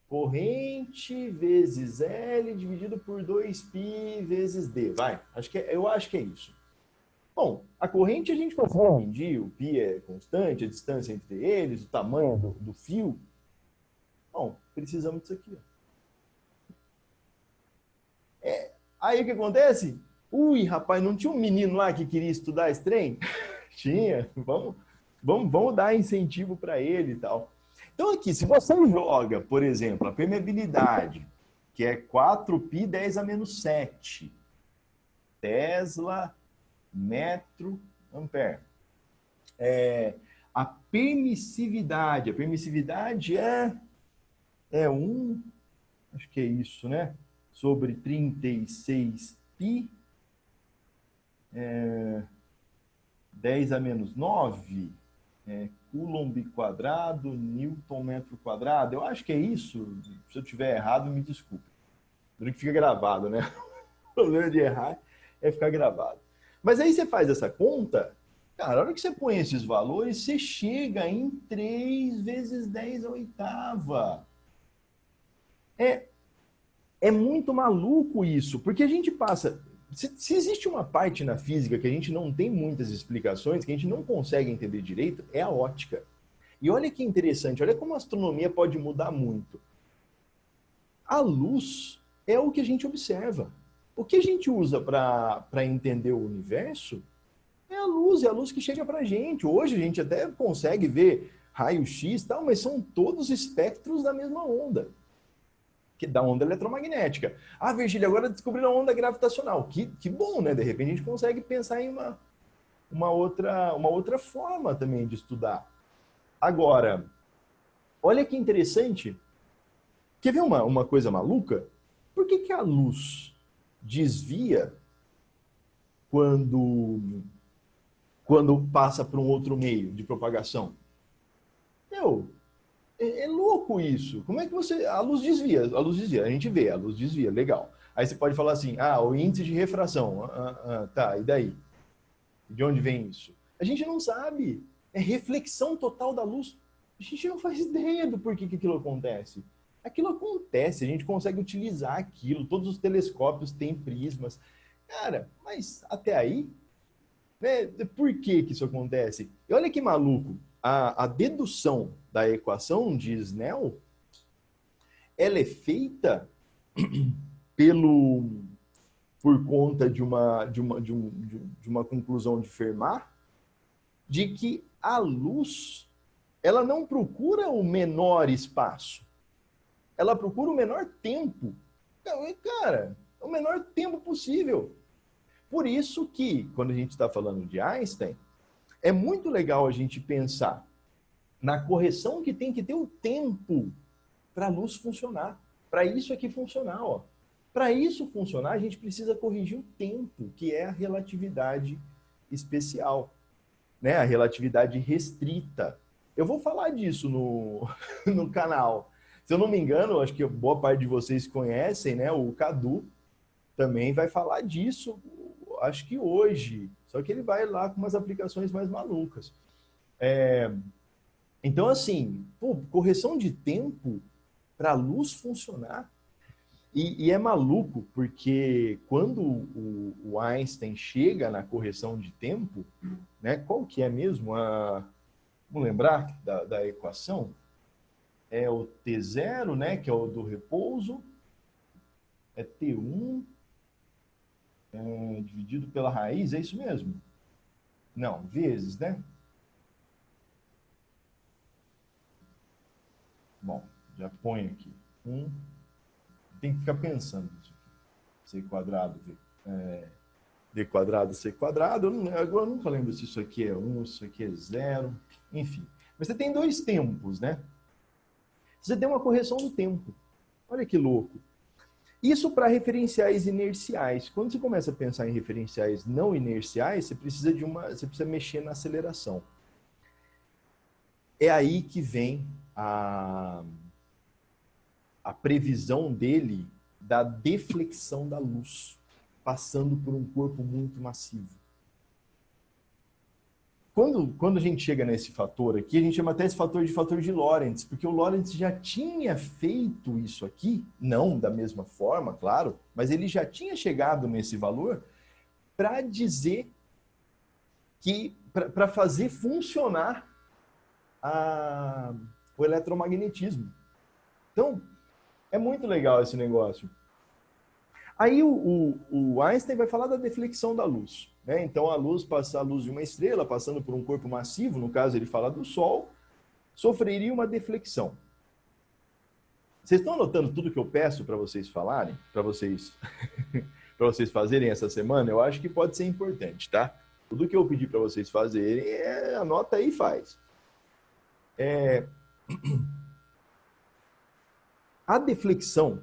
Corrente vezes L dividido por 2π vezes D. Vai, eu acho que é isso. Bom, a corrente a gente consegue medir, o π é constante, a distância entre eles, o tamanho do fio. Bom, precisamos disso aqui. Aí o que acontece? Ui, rapaz, não tinha um menino lá que queria estudar esse trem? Tinha. Vamos dar incentivo para ele e tal. Então aqui, se você joga, por exemplo, a permeabilidade, que é 4π 10 a menos 7, Tesla, metro, ampere. A permissividade é 1, acho que é isso, né? Sobre 36π, 10 a menos 9, Coulomb quadrado, Newton metro quadrado. Eu acho que é isso. Se eu tiver errado, me desculpe. Que fica gravado, né? O problema de errar é ficar gravado. Mas aí você faz essa conta, cara, a hora que você põe esses valores, você chega em 3 vezes 10 a oitava. É muito maluco isso, porque a gente passa... Se existe uma parte na física que a gente não tem muitas explicações, que a gente não consegue entender direito, é a óptica. E olha que interessante, olha como a astronomia pode mudar muito. A luz é o que a gente observa. O que a gente usa para entender o universo é a luz que chega para a gente. Hoje a gente até consegue ver raio-x e tal, mas são todos espectros da mesma onda. Da onda eletromagnética. Ah, Virgílio, agora descobriram a onda gravitacional. Que bom, né? De repente a gente consegue pensar em uma outra forma também de estudar. Agora, olha que interessante. Quer ver uma coisa maluca? Por que a luz desvia quando quando passa para um outro meio de propagação. É louco isso. Como é que você... A luz desvia, a gente vê, a luz desvia, legal. Aí você pode falar assim, o índice de refração, tá, e daí? De onde vem isso? A gente não sabe. É reflexão total da luz. A gente não faz ideia do porquê que aquilo acontece. Aquilo acontece, a gente consegue utilizar aquilo, todos os telescópios têm prismas. Cara, mas até aí, né, por que que isso acontece? E olha que maluco, a dedução da equação de Snell, ela é feita por conta de uma conclusão de Fermat, de que a luz, ela não procura o menor espaço, ela procura o menor tempo. Cara, o menor tempo possível. Por isso que, quando a gente está falando de Einstein, é muito legal a gente pensar na correção que tem que ter o tempo para a luz funcionar. Para isso aqui funcionar, ó. Para isso funcionar, a gente precisa corrigir o tempo, que é a relatividade especial, né? A relatividade restrita. Eu vou falar disso no canal. Se eu não me engano, acho que boa parte de vocês conhecem, né? O Cadu também vai falar disso, acho que hoje. Só que ele vai lá com umas aplicações mais malucas. Então, assim, correção de tempo para a luz funcionar. E é maluco, porque quando o Einstein chega na correção de tempo, né, qual que é mesmo vamos lembrar da equação? É o T0, né, que é o do repouso, é T1 dividido pela raiz, é isso mesmo? Não, vezes, né? Bom, já põe aqui. Tem que ficar pensando nisso aqui. C quadrado, D quadrado, C quadrado. Agora eu nunca lembro se isso aqui é 1, se isso aqui é 0. Enfim. Mas você tem dois tempos, né? Você tem uma correção do tempo. Olha que louco. Isso para referenciais inerciais. Quando você começa a pensar em referenciais não inerciais, você precisa mexer na aceleração. É aí que vem a previsão dele da deflexão da luz, passando por um corpo muito massivo. Quando a gente chega nesse fator aqui, a gente chama até esse fator de Lorentz, porque o Lorentz já tinha feito isso aqui, não da mesma forma, claro, mas ele já tinha chegado nesse valor para dizer que, para fazer funcionar o eletromagnetismo. Então, é muito legal esse negócio. Aí o Einstein vai falar da deflexão da luz, né? Então a luz de uma estrela passando por um corpo massivo, no caso ele fala do Sol, sofreria uma deflexão. Vocês estão anotando tudo que eu peço para vocês falarem, para vocês fazerem essa semana? Eu acho que pode ser importante, tá? Tudo que eu pedi para vocês fazerem, anota aí e faz. A deflexão,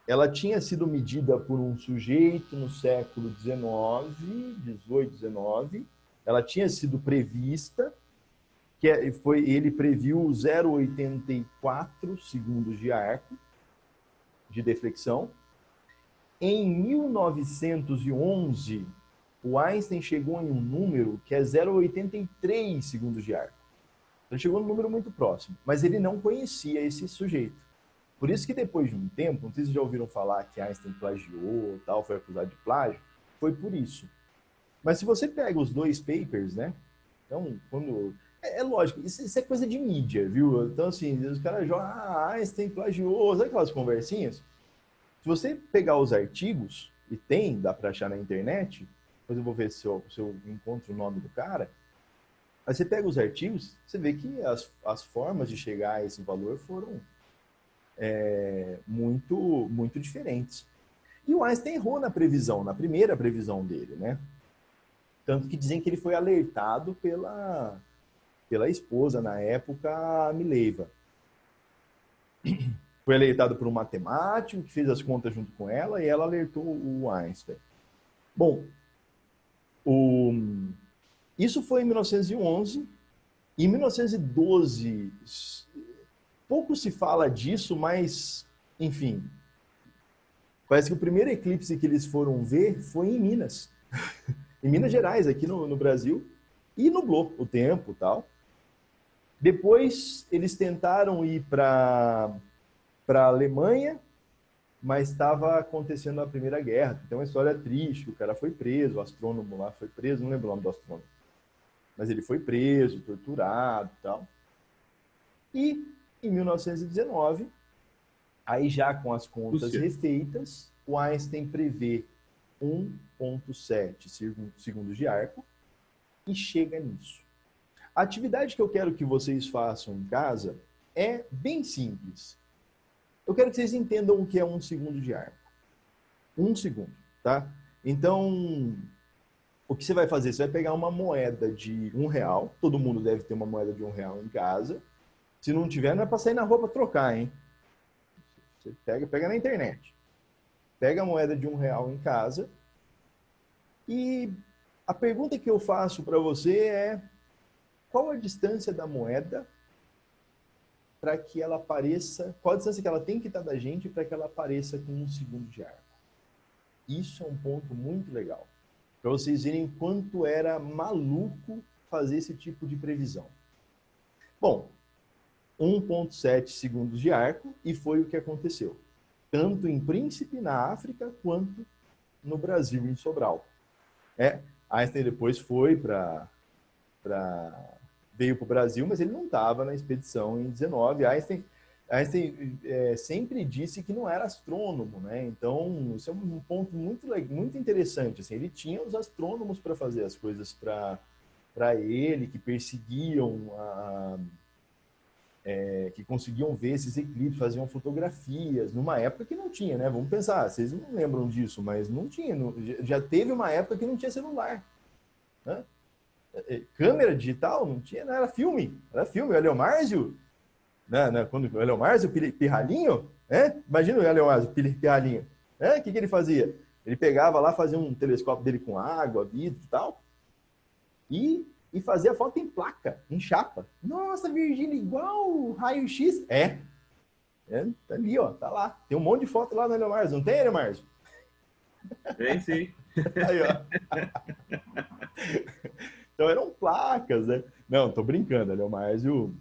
ela tinha sido medida por um sujeito no século XVIII, XIX. Ela tinha sido prevista, ele previu 0,84 segundos de arco de deflexão. Em 1911, o Einstein chegou em um número que é 0,83 segundos de arco. Ele chegou num número muito próximo, mas ele não conhecia esse sujeito. Por isso que depois de um tempo, não sei se vocês já ouviram falar que Einstein plagiou, tal, foi acusado de plágio, foi por isso. Mas se você pega os dois papers, né? Então, é lógico, isso é coisa de mídia, viu? Então, assim, os caras jogam, Einstein plagiou, sabe aquelas conversinhas? Se você pegar os artigos, e dá para achar na internet, depois eu vou ver se eu encontro o nome do cara, aí você pega os artigos, você vê que as formas de chegar a esse valor foram muito, muito diferentes. E o Einstein errou na primeira previsão dele, né? Tanto que dizem que ele foi alertado pela esposa, na época, a Mileva. Foi alertado por um matemático que fez as contas junto com ela e ela alertou o Einstein. Bom, Isso foi em 1911. Em 1912, pouco se fala disso, mas, enfim, parece que o primeiro eclipse que eles foram ver foi em Minas. Em Minas Gerais, aqui no Brasil, e nublou o tempo e tal. Depois, eles tentaram ir para a Alemanha, mas estava acontecendo a Primeira Guerra. Tem uma história triste, o cara foi preso, o astrônomo lá foi preso, não lembro o nome do astrônomo. Mas ele foi preso, torturado e tal. E, em 1919, aí já com as contas refeitas, o Einstein prevê 1,7 segundos de arco e chega nisso. A atividade que eu quero que vocês façam em casa é bem simples. Eu quero que vocês entendam o que é 1 segundo de arco. 1 segundo, tá? Então, o que você vai fazer? Você vai pegar uma moeda de R$1. Todo mundo deve ter uma moeda de R$1 em casa. Se não tiver, não é para sair na rua para trocar, hein? Você pega na internet. Pega a moeda de R$1 em casa. E a pergunta que eu faço para você é: qual a distância da moeda para que ela apareça? Qual a distância que ela tem que estar da gente para que ela apareça com 1 segundo de arco? Isso é um ponto muito legal. Para vocês verem quanto era maluco fazer esse tipo de previsão. Bom, 1,7 segundos de arco, e foi o que aconteceu. Tanto em Príncipe, na África, quanto no Brasil, em Sobral. Einstein depois foi veio para o Brasil, mas ele não estava na expedição em 19. Einstein sempre disse que não era astrônomo, né? Então, isso é um ponto muito interessante. Assim, ele tinha os astrônomos para fazer as coisas para ele, que perseguiam, que conseguiam ver esses eclipses, faziam fotografias, numa época que não tinha, né? Vamos pensar, vocês não lembram disso, mas não tinha. Já teve uma época que não tinha celular, né? Câmera digital não tinha, não, era filme. O Eleomárzio, né? Quando o Eleomárzio Pirralhinho, imagina o Eleomárzio Pirralhinho, o que ele fazia? Ele pegava lá, fazia um telescópio dele com água, vidro e tal, e fazia foto em placa, em chapa. Nossa, Virgínia, igual raio-x. Tá ali, ó, tá lá. Tem um monte de foto lá no Eleomárzio, não tem, Eleomárzio? Tem sim. Aí, ó. Então eram placas, né? Não, tô brincando, Eleomárzio,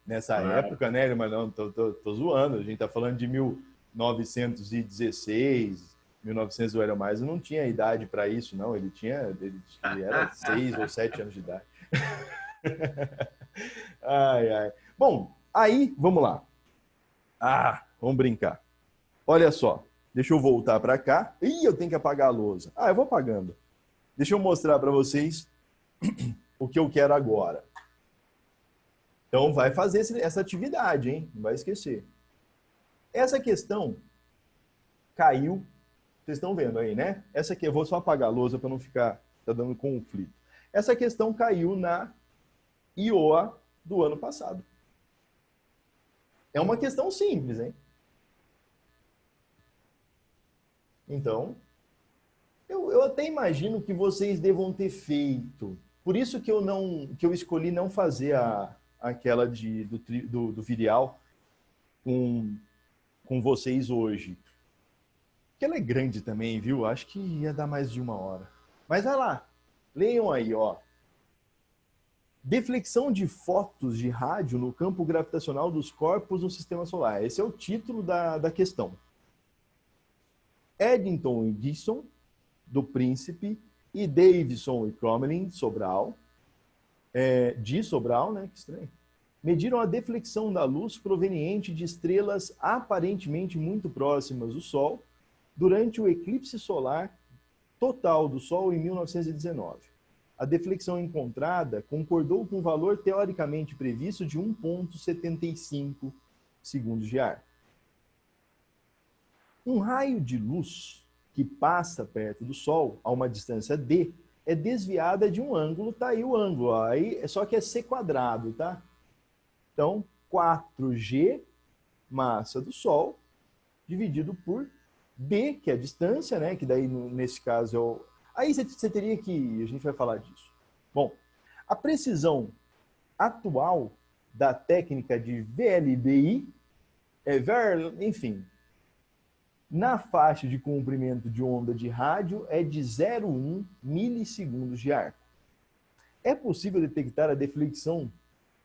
nessa época, né? Mas não, tô zoando. A gente tá falando de 1916, 1900. O Eleomárzio não tinha idade para isso, não. Ele era 6 ou 7 anos de idade. Ai. Bom, aí, vamos lá. Vamos brincar. Olha só, deixa eu voltar para cá. Ih, eu tenho que apagar a lousa. Eu vou apagando. Deixa eu mostrar para vocês o que eu quero agora. Então, vai fazer essa atividade, hein? Não vai esquecer. Essa questão caiu. Vocês estão vendo aí, né? Essa aqui, eu vou só apagar a lousa para não ficar dando conflito. Essa questão caiu na IOA do ano passado. É uma questão simples, hein? Então, eu até imagino que vocês devam ter feito. Por isso que eu escolhi não fazer aquela do Virial com vocês hoje. Porque ela é grande também, viu? Acho que ia dar mais de 1 hora. Mas vai lá, leiam aí, ó. Deflexão de fótons de rádio no campo gravitacional dos corpos no Sistema Solar. Esse é o título da questão. Eddington e Gibson, do Príncipe, e Davidson e Crommelin, Sobral, de Sobral, né? Que estranho. Mediram a deflexão da luz proveniente de estrelas aparentemente muito próximas do Sol durante o eclipse solar total do Sol em 1919. A deflexão encontrada concordou com o valor teoricamente previsto de 1,75 segundos de ar. Um raio de luz que passa perto do Sol, a uma distância d, é desviada de um ângulo, tá aí o ângulo, ó, aí, só que é c quadrado, tá? Então, 4g, massa do Sol, dividido por d, que é a distância, né? Que daí, nesse caso, Aí você teria que... A gente vai falar disso. Bom, a precisão atual da técnica de VLBI enfim, na faixa de comprimento de onda de rádio é de 0,1 milissegundos de arco. É possível detectar a deflexão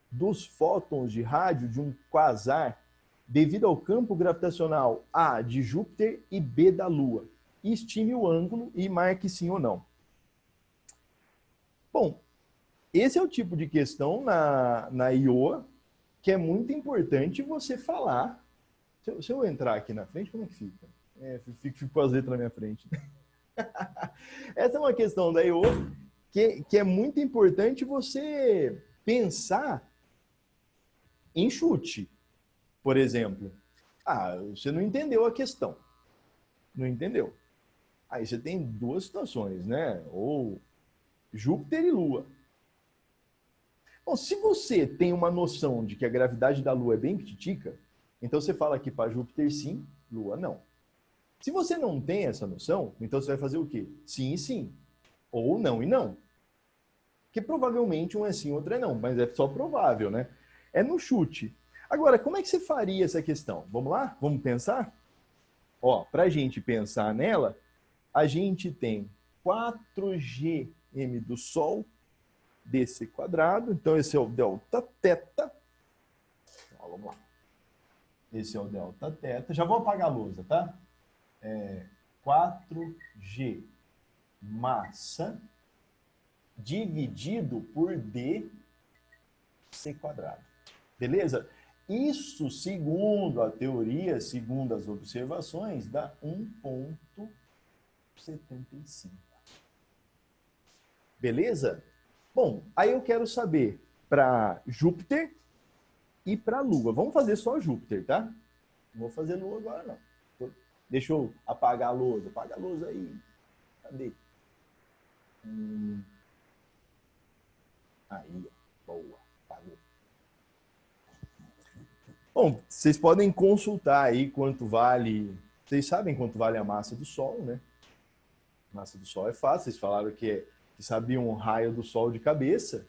dos fótons de rádio de um quasar devido ao campo gravitacional A de Júpiter e B da Lua. Estime o ângulo e marque sim ou não. Bom, esse é o tipo de questão na IOA que é muito importante você falar. Se eu entrar aqui na frente, como é que fica? Fico com as letras na minha frente. Essa é uma questão da IOA que é muito importante você pensar em chute. Por exemplo, você não entendeu a questão. Não entendeu. Aí você tem duas situações, né? Ou Júpiter e Lua. Bom, se você tem uma noção de que a gravidade da Lua é bem pititica, então você fala aqui para Júpiter sim, Lua não. Se você não tem essa noção, então você vai fazer o quê? Sim e sim. Ou não e não. Porque provavelmente um é sim, outro é não, mas é só provável, né? É no chute. Agora, como é que você faria essa questão? Vamos lá? Vamos pensar? Ó, para a gente pensar nela, a gente tem 4gm do Sol desse quadrado. Então, esse é o delta θ. Ó, vamos lá. Esse é o delta θ. Já vou apagar a lousa, tá? 4g massa dividido por d c quadrado. Beleza? Isso, segundo a teoria, segundo as observações, dá 1,75. Beleza? Bom, aí eu quero saber para Júpiter e para Lua. Vamos fazer só Júpiter, tá? Não vou fazer Lua agora, não. Deixa eu apagar a lousa. Apaga a lousa aí. Cadê? Aí, boa. Apagou. Bom, vocês podem consultar aí quanto vale... Vocês sabem quanto vale a massa do Sol, né? A massa do Sol é fácil. Vocês falaram que sabiam o raio do Sol de cabeça.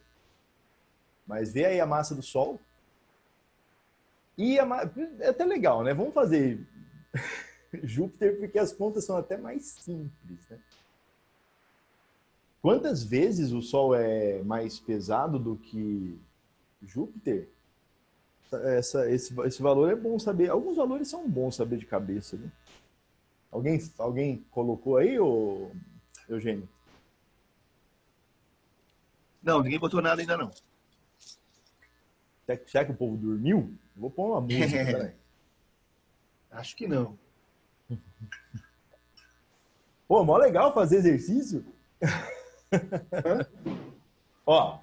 Mas vê aí a massa do Sol. E é até legal, né? Vamos fazer Júpiter porque as contas são até mais simples, né? Quantas vezes o Sol é mais pesado do que Júpiter? Esse valor é bom saber. Alguns valores são bons saber de cabeça, né? Alguém colocou aí, Eugênio? Não, ninguém botou nada ainda não. Será que o povo dormiu? Vou pôr uma música, peraí. Acho que não. Pô, mó legal fazer exercício. Ó,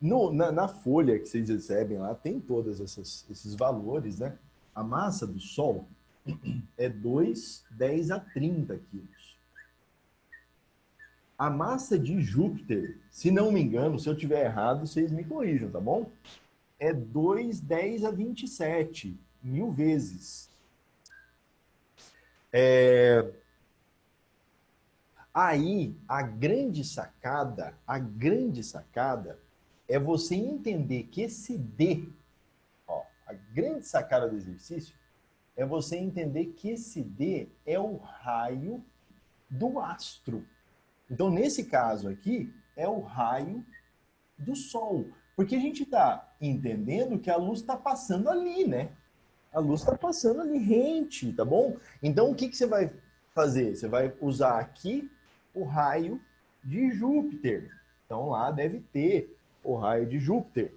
na folha que vocês recebem lá, tem todos esses valores, né? A massa do Sol é 2,10 a 30 quilos. A massa de Júpiter, se não me engano, se eu tiver errado, vocês me corrijam, tá bom? É 2,10 a 27, 1000 vezes. Aí, a grande sacada é você entender que esse D, ó, a grande sacada do exercício é você entender que esse D é o raio do astro. Então, nesse caso aqui, é o raio do Sol. Porque a gente está entendendo que a luz está passando ali, né? A luz está passando ali rente, tá bom? Então, o que você vai fazer? Você vai usar aqui o raio de Júpiter. Então, lá deve ter o raio de Júpiter.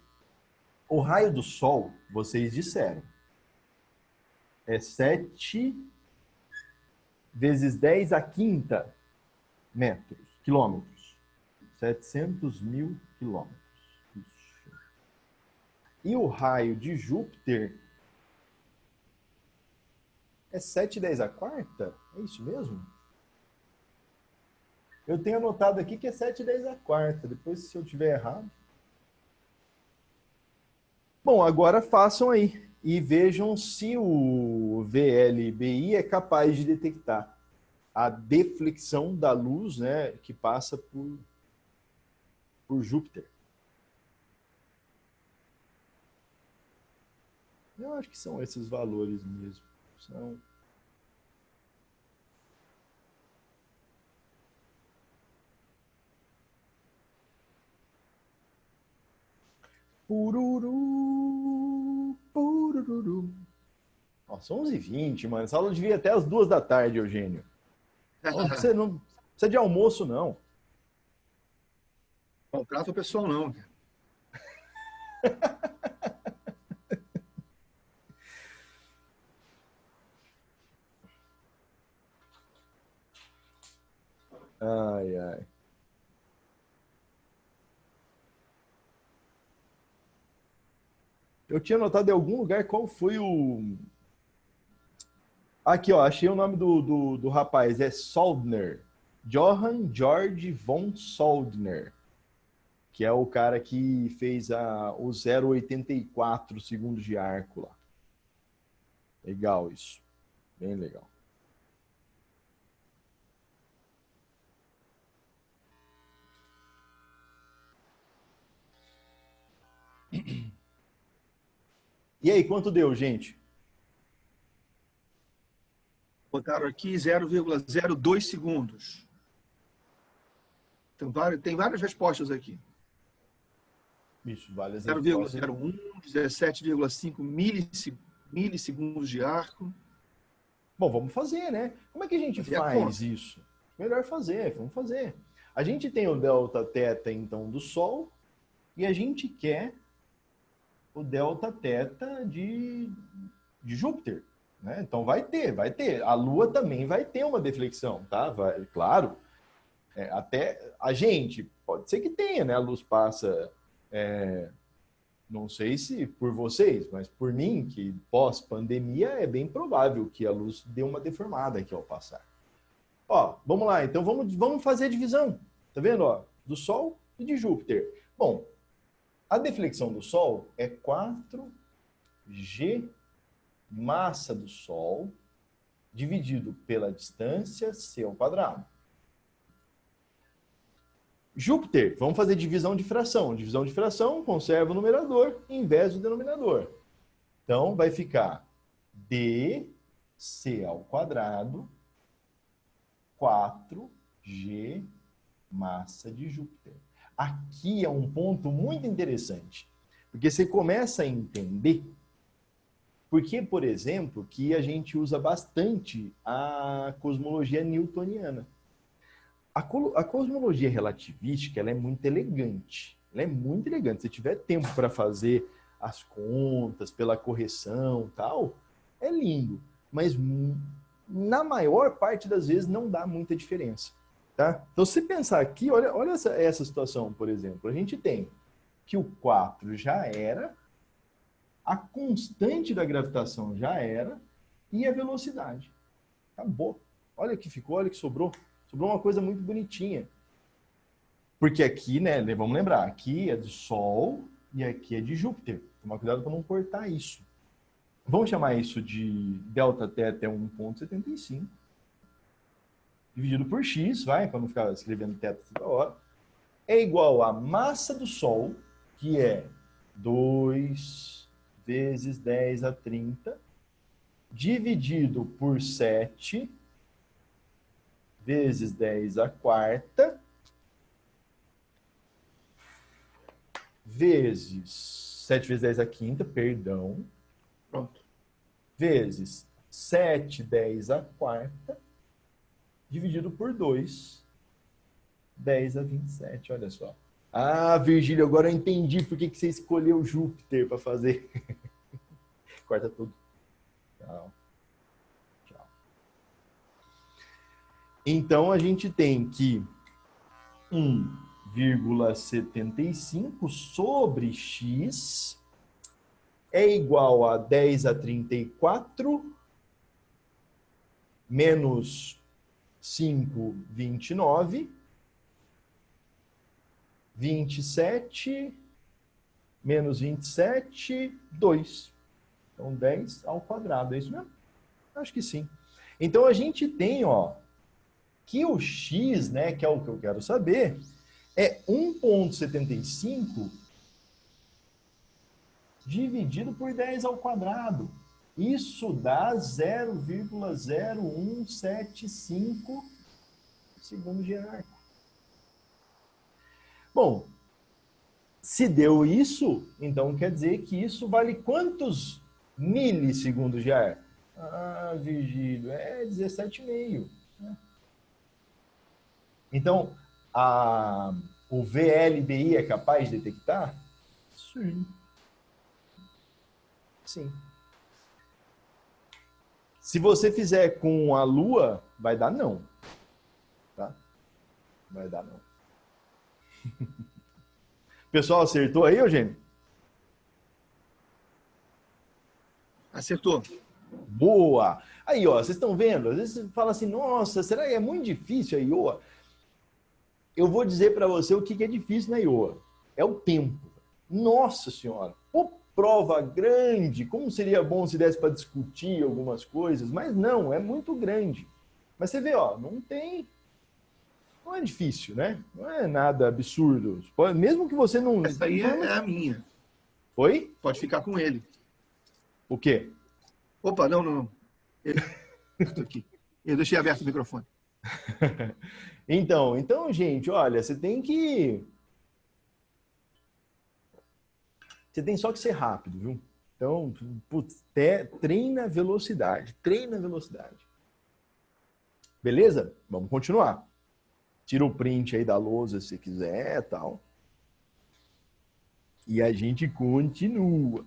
O raio do Sol, vocês disseram, é 7 vezes 10 a quinta quilômetros. 700 mil quilômetros. E o raio de Júpiter é 7 10 a quarta? É isso mesmo? Eu tenho anotado aqui que é 7 10 a quarta. Depois, se eu tiver errado. Bom, agora façam aí. E vejam se o VLBI é capaz de detectar a deflexão da luz, né, que passa por Júpiter. Eu acho que são esses valores mesmo. São... Pururu, pururu. Nossa, 11h20, mano. Essa aula devia ir até as 2 da tarde, Eugênio. Você não precisa de almoço, não. Não trata o pessoal, não. Ai, ai. Eu tinha notado em algum lugar qual foi o... Aqui, ó, achei o nome do rapaz. É Soldner. Johann Georg von Soldner. Que é o cara que fez o 0,84 segundos de arco lá. Legal isso. Bem legal. E aí, quanto deu, gente? Botaram aqui 0,02 segundos. Então, tem várias respostas aqui. Isso, vale 0,01, 17,5 milissegundos de arco. Bom, vamos fazer, né? Como é que a gente faz isso? Melhor fazer, vamos fazer. A gente tem o delta teta, então, do Sol, e a gente quer o delta teta de Júpiter, né? Então vai ter. A Lua também vai ter uma deflexão, tá? Vai, claro. Até a gente, pode ser que tenha, né? A luz passa, não sei se por vocês, mas por mim, que pós-pandemia é bem provável que a luz dê uma deformada aqui ao passar. Ó, vamos lá, então vamos fazer a divisão, tá vendo? Ó, do Sol e de Júpiter. Bom, a deflexão do Sol é 4G massa do Sol dividido pela distância c ao quadrado. Júpiter, vamos fazer divisão de fração. Divisão de fração, conserva o numerador em vez do denominador. Então, vai ficar dc ao quadrado 4G massa de Júpiter. Aqui é um ponto muito interessante, porque você começa a entender porque, por exemplo, que a gente usa bastante a cosmologia newtoniana. A cosmologia relativística, ela é muito elegante. Ela é muito elegante. Se tiver tempo para fazer as contas, pela correção e tal, é lindo. Mas na maior parte das vezes não dá muita diferença. Tá? Então, se pensar aqui, olha essa situação, por exemplo. A gente tem que o 4 já era, a constante da gravitação já era, e a velocidade. Acabou. Olha que ficou, olha que sobrou. Sobrou uma coisa muito bonitinha. Porque aqui, né, vamos lembrar, aqui é do Sol e aqui é de Júpiter. Tomar cuidado para não cortar isso. Vamos chamar isso de delta teta é 1,75. Dividido por x, vai, para não ficar escrevendo teta toda hora. É igual a massa do Sol, que é 2 vezes 10 a 30, dividido por 7 vezes 10 a quarta, vezes 7 vezes 10 a quinta, perdão. Pronto. Vezes 7 10 a quarta, dividido por 2, 10 a 27, olha só. Ah, Virgílio, agora eu entendi por que você escolheu Júpiter para fazer. Corta tudo. Tchau. Tchau. Então, a gente tem que 1,75 sobre x é igual a 10 a 34 menos 5,29, 27 menos 27, 2. Então, 10 ao quadrado, é isso mesmo? Acho que sim. Então, a gente tem, ó, que o x, né, que é o que eu quero saber, é 1,75 dividido por 10 ao quadrado. Isso dá 0,0175 segundos de arco. Bom, se deu isso, então quer dizer que isso vale quantos milissegundos de arco? Ah, Virgílio, é 17,5. Então, o VLBI é capaz de detectar? Sim. Sim. Se você fizer com a Lua, vai dar não. Tá? Vai dar não. O pessoal acertou aí, Eugênio? Acertou. Boa! Aí, ó, vocês estão vendo? Às vezes você fala assim, nossa, será que é muito difícil a IOA? Eu vou dizer para você o que é difícil na IOA. É o tempo. Nossa Senhora! Pô, prova grande! Como seria bom se desse para discutir algumas coisas, mas não, é muito grande. Mas você vê, ó, não é difícil, né? Não é nada absurdo. Mesmo que você não... Essa aí é a minha. Oi? Pode ficar com ele. O quê? Opa, não. Estou aqui. Eu deixei aberto o microfone. Então, gente, olha, você tem só que ser rápido, viu? Então, putz, treina velocidade. Beleza? Vamos continuar. Tira o print aí da lousa se quiser, tal. E a gente continua.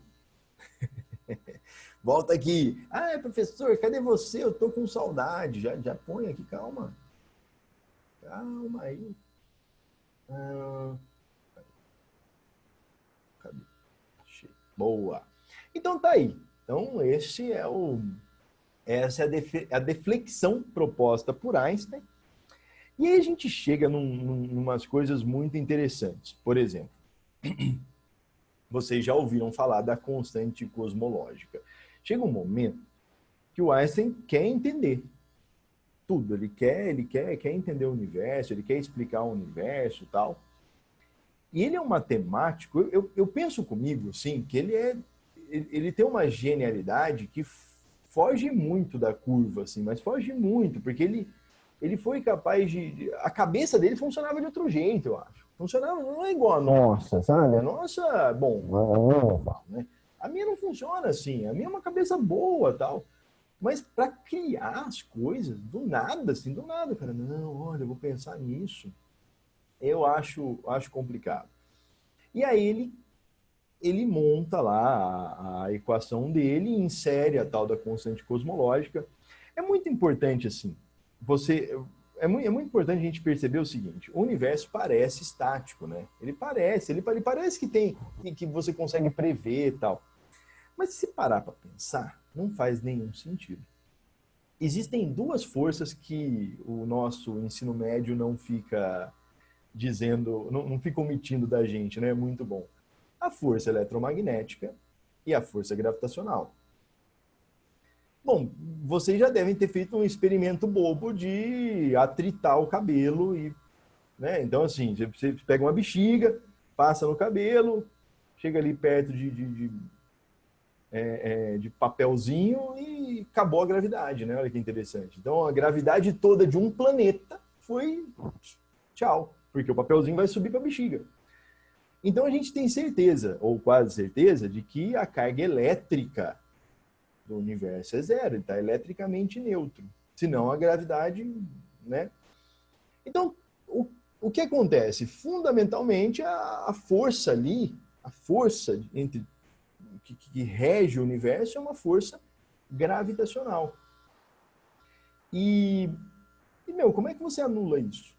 Volta aqui. Ah, professor, cadê você? Eu tô com saudade. Já põe aqui, calma. Calma aí. Cadê? Boa. Então tá aí. Então essa é a deflexão proposta por Einstein. E aí a gente chega numas coisas muito interessantes. Por exemplo, vocês já ouviram falar da constante cosmológica. Chega um momento que o Einstein quer entender tudo. Ele quer entender o universo, ele quer explicar o universo e tal. E ele é um matemático, eu penso comigo, assim, que ele tem uma genialidade que foge muito da curva, assim, mas foge muito, porque ele foi capaz a cabeça dele funcionava de outro jeito, eu acho. Funcionava, não é igual a nossa, sabe? A nossa, bom, né? A minha não funciona assim, a minha é uma cabeça boa, tal. Mas para criar as coisas, do nada, cara, não, olha, eu vou pensar nisso. Eu acho complicado. E aí ele monta lá a equação dele e insere a tal da constante cosmológica. É muito importante, assim, é muito importante a gente perceber o seguinte: o universo parece estático, né? Ele parece que você consegue prever e tal. Mas se parar para pensar, não faz nenhum sentido. Existem duas forças que o nosso ensino médio não fica dizendo, não fica omitindo da gente, né? É muito bom. A força eletromagnética e a força gravitacional. Bom, vocês já devem ter feito um experimento bobo de atritar o cabelo e, né? Então, assim, você pega uma bexiga, passa no cabelo, chega ali perto de papelzinho e acabou a gravidade, né? Olha que interessante. Então, a gravidade toda de um planeta foi tchau, porque o papelzinho vai subir para a bexiga. Então, a gente tem certeza, ou quase certeza, de que a carga elétrica do universo é zero, ele está eletricamente neutro. Senão, a gravidade, né? Então, o que acontece? Fundamentalmente, a força ali, a força que rege o universo é uma força gravitacional. E, como é que você anula isso?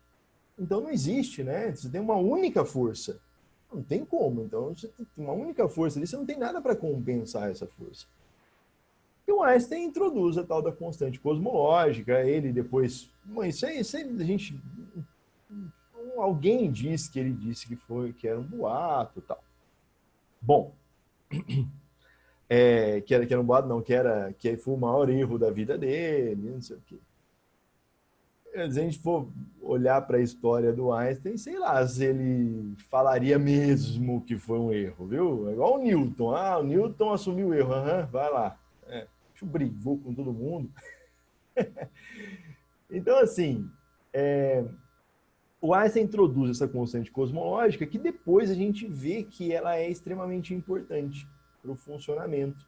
Então não existe, né? Você tem uma única força. Não tem como. Então você tem uma única força ali, você não tem nada para compensar essa força. E o Einstein introduz a tal da constante cosmológica, ele depois... Isso aí a gente... Alguém disse que ele disse que era um boato e tal. Bom... que era um boato, não, que foi o maior erro da vida dele, não sei o quê. se a gente for olhar para a história do Einstein, sei lá se ele falaria mesmo que foi um erro, viu? É igual o Newton. Ah, o Newton assumiu o erro. Aham, vai lá. Brigou com todo mundo. Então, assim, o Einstein introduz essa constante cosmológica que depois a gente vê que ela é extremamente importante para o funcionamento,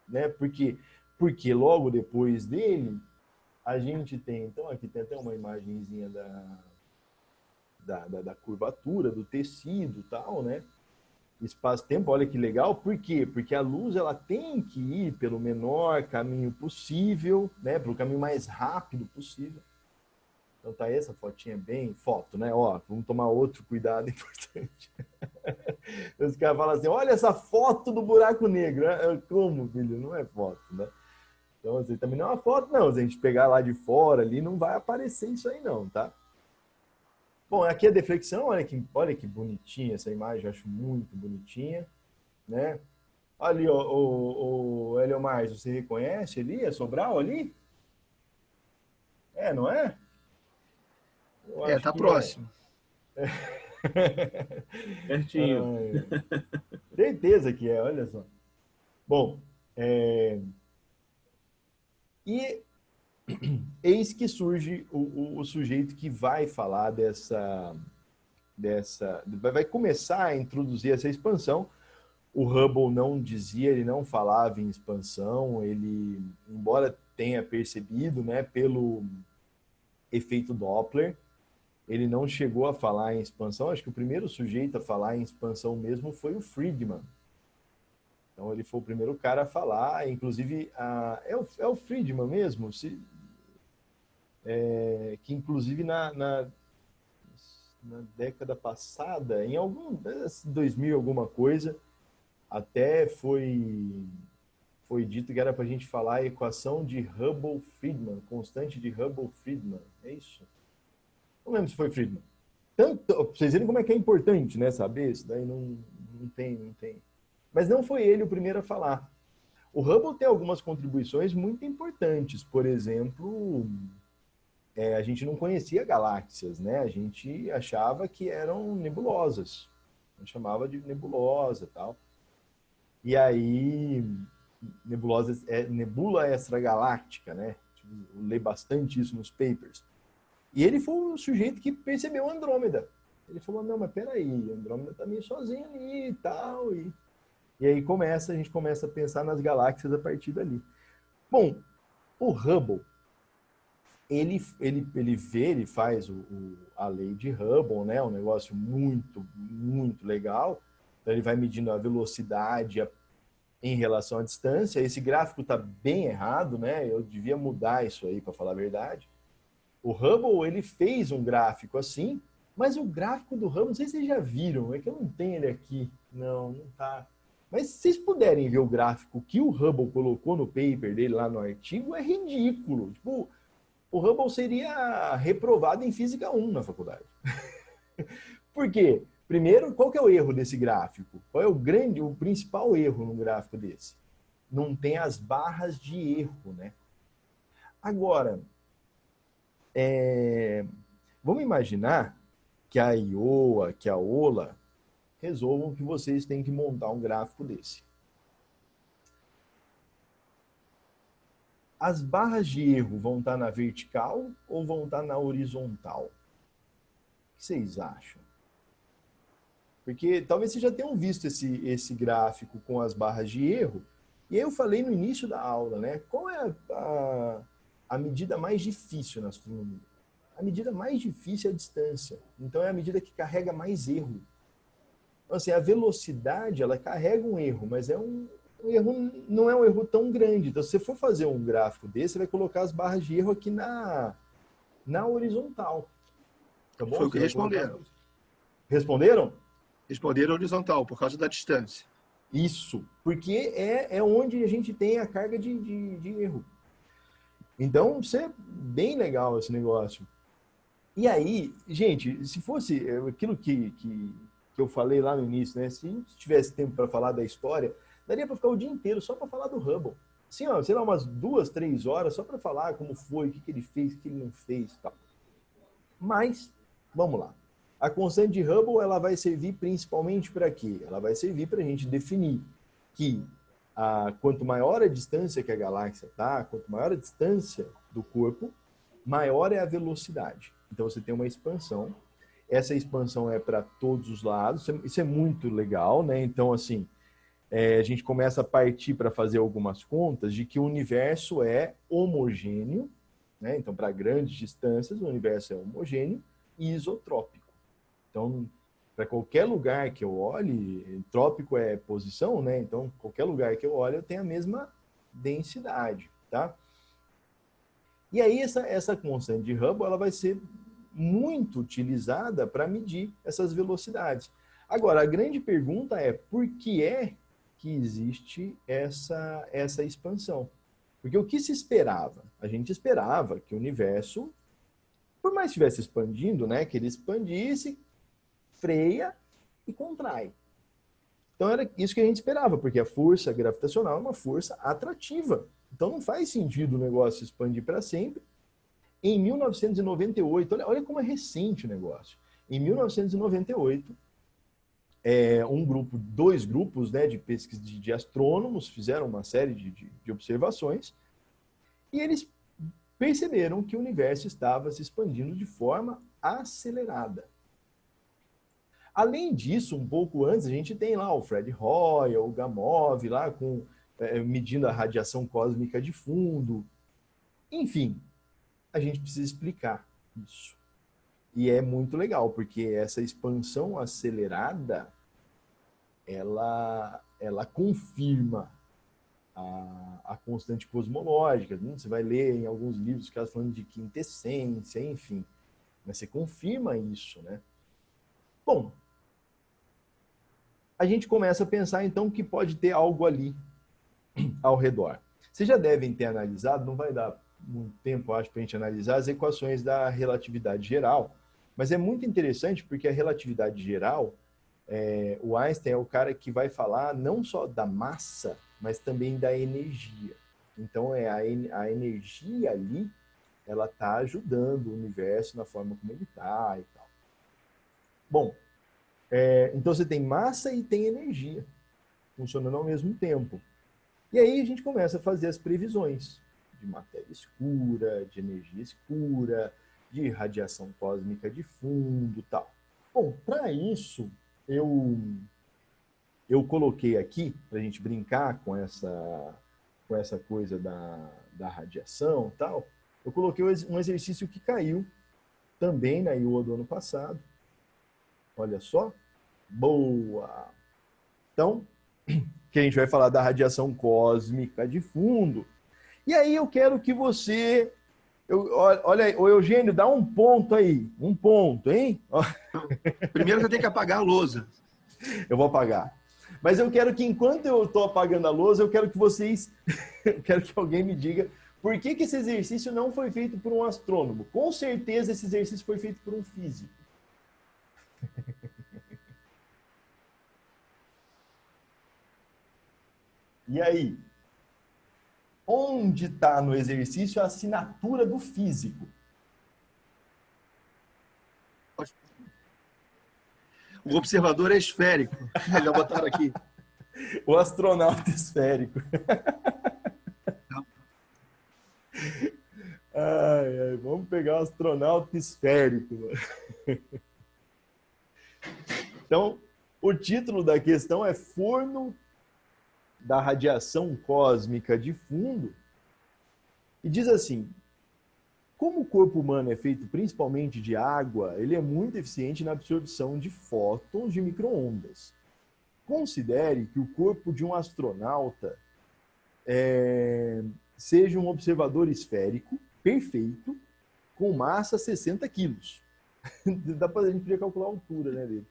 né? Porque logo depois dele, a gente tem, então aqui tem até uma imagenzinha da curvatura do tecido e tal, né? Espaço-tempo, olha que legal. Por quê? Porque a luz ela tem que ir pelo menor caminho possível, né? Pelo caminho mais rápido possível. Então tá essa fotinha bem... Foto, né? Ó, vamos tomar outro cuidado importante. Os caras falam assim, olha essa foto do buraco negro. Como, filho? Não é foto, né? Então, assim, também não é uma foto, não. Se a gente pegar lá de fora, ali, não vai aparecer isso aí, não, tá? Bom, aqui a deflexão, olha que bonitinha essa imagem, eu acho muito bonitinha, né? Ali, ó, o Eliomar, você reconhece ali, a Sobral ali? Não é? Eu acho Tá que próximo. Pertinho. Certeza que olha só. Bom, e eis que surge o sujeito que vai falar vai começar a introduzir essa expansão. O Hubble não dizia, ele não falava em expansão, ele, embora tenha percebido, né, pelo efeito Doppler, ele não chegou a falar em expansão. Acho que o primeiro sujeito a falar em expansão mesmo foi o Friedman. Então ele foi o primeiro cara a falar, inclusive é o Friedman mesmo, que inclusive na década passada, em 2000 alguma coisa, até foi dito que era para a gente falar a equação de Hubble-Friedman, constante de Hubble-Friedman. É isso? Não lembro se foi Friedman. Tanto, pra vocês verem como é que é importante, né, saber? Isso daí não tem. Mas não foi ele o primeiro a falar. O Hubble tem algumas contribuições muito importantes. Por exemplo, a gente não conhecia galáxias, né? A gente achava que eram nebulosas. A gente chamava de nebulosa e tal. E aí, nebula extragaláctica, né? Eu leio bastante isso nos papers. E ele foi o sujeito que percebeu Andrômeda. Ele falou, não, mas peraí, Andrômeda tá meio sozinho ali e tal. E aí a gente começa a pensar nas galáxias a partir dali. Bom, o Hubble, ele faz a lei de Hubble, né? Um negócio muito, muito legal. Então ele vai medindo a velocidade em relação à distância. Esse gráfico está bem errado, né? Eu devia mudar isso aí, para falar a verdade. O Hubble, ele fez um gráfico assim, mas o gráfico do Hubble, não sei se vocês já viram, é que eu não tenho ele aqui. Não tá. Mas se vocês puderem ver o gráfico que o Hubble colocou no paper dele lá no artigo, é ridículo. Tipo, o Hubble seria reprovado em Física 1 na faculdade. Por quê? Primeiro, qual que é o erro desse gráfico? Qual é o principal erro num gráfico desse? Não tem as barras de erro, né? Agora, vamos imaginar que a Iowa, que a Ola resolvam que vocês têm que montar um gráfico desse. As barras de erro vão estar na vertical ou vão estar na horizontal? O que vocês acham? Porque talvez vocês já tenham visto esse gráfico com as barras de erro. E aí eu falei no início da aula, né? Qual é a medida mais difícil na astronomia? A medida mais difícil é a distância. Então é a medida que carrega mais erro. Então, assim, a velocidade, ela carrega um erro, mas erro, não é um erro tão grande. Então, se você for fazer um gráfico desse, você vai colocar as barras de erro aqui na horizontal. Tá bom? Foi o que responderam. Responderam? Responderam horizontal, por causa da distância. Isso, porque é onde a gente tem a carga de erro. Então, isso é bem legal esse negócio. E aí, gente, se fosse aquilo que eu falei lá no início, né? Se a gente tivesse tempo para falar da história, daria para ficar o dia inteiro só para falar do Hubble. Assim, ó, sei lá, umas 2, 3 horas só para falar como foi, o que ele fez, o que ele não fez e tal. Mas, vamos lá. A constante de Hubble, ela vai servir principalmente para quê? Ela vai servir para a gente definir que quanto maior a distância que a galáxia está, quanto maior a distância do corpo, maior é a velocidade. Então, você tem uma expansão. Essa expansão é para todos os lados. Isso é muito legal, né? Então, assim, a gente começa a partir para fazer algumas contas de que o universo é homogêneo, né? Então, para grandes distâncias, o universo é homogêneo e isotrópico. Então, para qualquer lugar que eu olhe, trópico é posição, né? Então, qualquer lugar que eu olhe, eu tenho a mesma densidade, tá? E aí, essa constante de Hubble, ela vai ser muito utilizada para medir essas velocidades. Agora, a grande pergunta é, por que existe essa expansão? Porque o que se esperava? A gente esperava que o universo, por mais que estivesse expandindo, né, que ele expandisse, freia e contrai. Então era isso que a gente esperava, porque a força gravitacional é uma força atrativa. Então não faz sentido o negócio expandir para sempre. Em 1998, olha como é recente o negócio. Em 1998, dois grupos, né, de pesquisa de astrônomos fizeram uma série de observações e eles perceberam que o universo estava se expandindo de forma acelerada. Além disso, um pouco antes, a gente tem lá o Fred Hoyle, o Gamow, lá medindo a radiação cósmica de fundo. Enfim, a gente precisa explicar isso. E é muito legal, porque essa expansão acelerada, ela confirma a constante cosmológica. Você vai ler em alguns livros caras falando de quintessência, enfim. Mas você confirma isso, né? Bom, a gente começa a pensar, então, que pode ter algo ali ao redor. Vocês já devem ter analisado, não vai dar muito tempo, acho, para a gente analisar as equações da relatividade geral, mas é muito interessante porque a relatividade geral, o Einstein é o cara que vai falar não só da massa, mas também da energia. Então, a energia ali, ela está ajudando o universo na forma como ele está e tal. Bom, então você tem massa e tem energia funcionando ao mesmo tempo. E aí a gente começa a fazer as previsões de matéria escura, de energia escura, de radiação cósmica de fundo e tal. Bom, para isso, eu coloquei aqui, para a gente brincar com essa coisa da radiação e tal, eu coloquei um exercício que caiu também na IOA do ano passado. Olha só. Boa! Então, que a gente vai falar da radiação cósmica de fundo. E aí eu quero que você... olha aí, ô Eugênio, dá um ponto aí. Um ponto, hein? Primeiro você tem que apagar a lousa. Eu vou apagar. Mas eu quero que, enquanto eu estou apagando a lousa, eu quero que vocês... eu quero que alguém me diga por que esse exercício não foi feito por um astrônomo. Com certeza esse exercício foi feito por um físico. E aí? Onde está no exercício a assinatura do físico? O observador é esférico. Já botaram aqui. O astronauta esférico. Ai, vamos pegar o astronauta esférico. Então, o título da questão é Forno da Radiação Cósmica de Fundo. E diz assim: como o corpo humano é feito principalmente de água, ele é muito eficiente na absorção de fótons de micro-ondas. Considere que o corpo de um astronauta seja um observador esférico, perfeito, com massa 60 quilos. Dá pra gente poder calcular a altura, né, dele.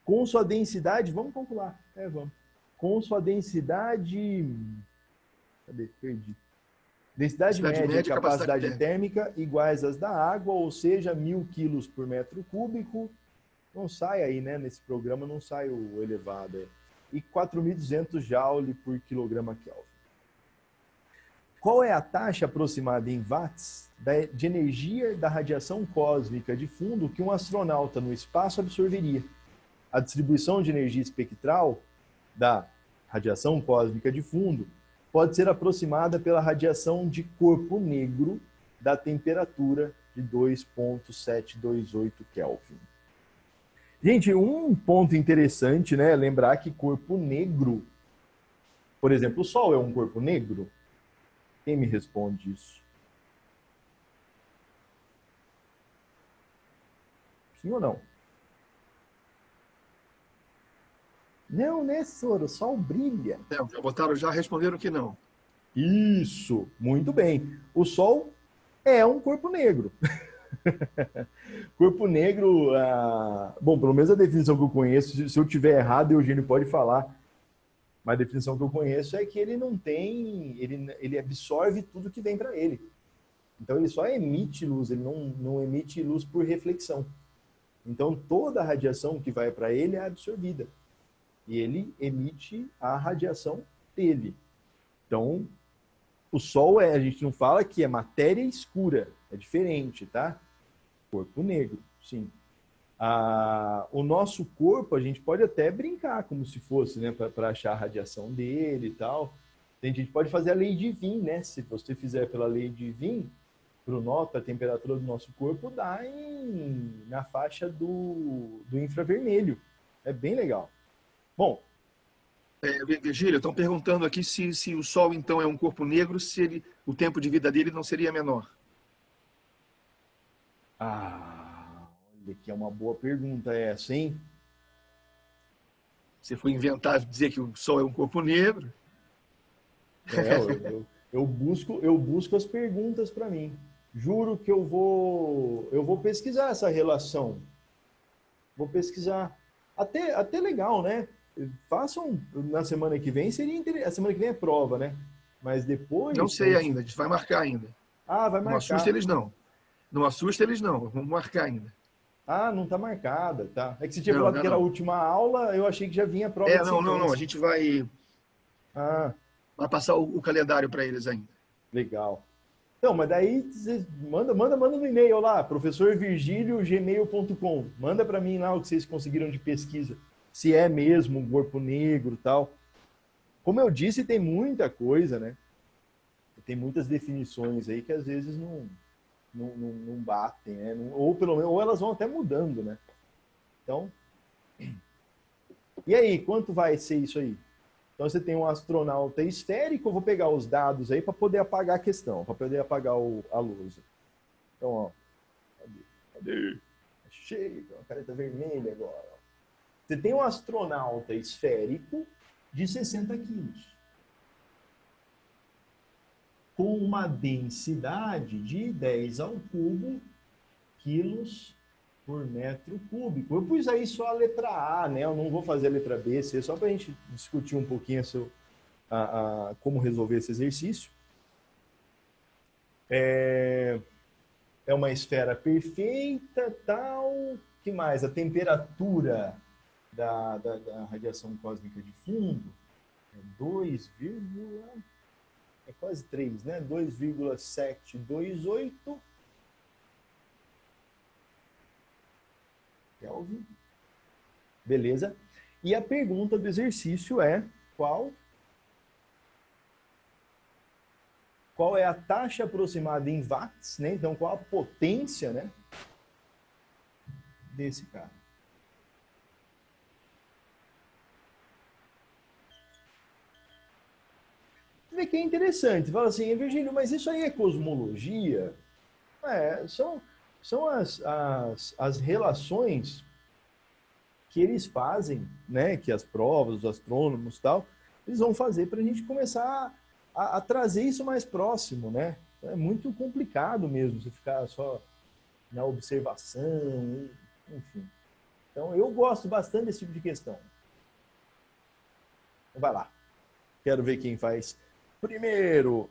Com sua densidade, vamos calcular. Vamos. Com sua densidade... Cadê? Perdi. Densidade média e capacidade térmica iguais às da água, ou seja, 1.000 quilos por metro cúbico. Não sai aí, né? Nesse programa não sai o elevado. E 4.200 joule por quilograma Kelvin. Qual é a taxa aproximada em watts de energia da radiação cósmica de fundo que um astronauta no espaço absorveria? A distribuição de energia espectral da radiação cósmica de fundo pode ser aproximada pela radiação de corpo negro da temperatura de 2,728 Kelvin. Gente, um ponto interessante, né? Lembrar que corpo negro, por exemplo, o Sol é um corpo negro? Quem me responde isso? Sim ou não? Não, né, Soro? O Sol brilha. Já responderam que não. Isso, muito bem. O Sol é um corpo negro. Corpo negro, bom, pelo menos a definição que eu conheço, se eu tiver errado, o Eugênio pode falar, mas a definição que eu conheço é que ele não tem, ele absorve tudo que vem para ele. Então ele só emite luz, ele não emite luz por reflexão. Então toda a radiação que vai para ele é absorvida. E ele emite a radiação dele. Então, o Sol a gente não fala que é matéria escura, é diferente, tá? Corpo negro, sim. O nosso corpo, a gente pode até brincar como se fosse, né, para achar a radiação dele e tal. A gente pode fazer a lei de Wien, né? Se você fizer pela lei de Wien, para a temperatura do nosso corpo, dá na faixa do infravermelho. É bem legal. Bom. Virgílio, estão perguntando aqui se o Sol, então, é um corpo negro, se o tempo de vida dele não seria menor. Olha que é uma boa pergunta essa, hein? Você foi inventar, dizer que o Sol é um corpo negro? Eu busco as perguntas para mim. Juro que eu vou pesquisar essa relação. Vou pesquisar. Até legal, né? Façam na semana que vem, seria interessante. A semana que vem é prova, né? Mas depois... Não sei ainda, a gente vai marcar ainda. Vai marcar. Não assusta eles, não. Não assusta eles, não. Vamos marcar ainda. Não está marcada, tá? É que você tinha falado que era a última aula, eu achei que já vinha a prova de sequência. Não. A gente vai passar o calendário para eles ainda. Legal. Então, mas daí você manda no e-mail lá, professorvirgilio@gmail.com. Manda para mim lá o que vocês conseguiram de pesquisa. Se é mesmo um corpo negro e tal. Como eu disse, tem muita coisa, né? Tem muitas definições aí que às vezes não batem, né? Ou pelo menos, ou elas vão até mudando, né? Então, e aí, quanto vai ser isso aí? Então você tem um astronauta esférico, eu vou pegar os dados aí para poder apagar a questão, para poder apagar a lousa. Então, ó, cadê? Chega, a caneta vermelha agora. Você tem um astronauta esférico de 60 quilos, com uma densidade de 10 ao cubo quilos por metro cúbico. Eu pus aí só a letra A, né? Eu não vou fazer a letra B, C, só para a gente discutir um pouquinho como resolver esse exercício. É uma esfera perfeita, tal. Que mais? A temperatura da radiação cósmica de fundo é 2, é quase 3, né? 2,728 Kelvin. Beleza? E a pergunta do exercício é qual é a taxa aproximada em watts, né? Então, qual a potência, né, desse cara? Você vê que é interessante. Você fala assim, Virgílio, mas isso aí é cosmologia? São as relações que eles fazem, né? Que as provas, os astrônomos e tal, eles vão fazer para a gente começar a trazer isso mais próximo, né? É muito complicado mesmo você ficar só na observação, enfim. Então, eu gosto bastante desse tipo de questão. Então, vai lá. Quero ver quem faz primeiro.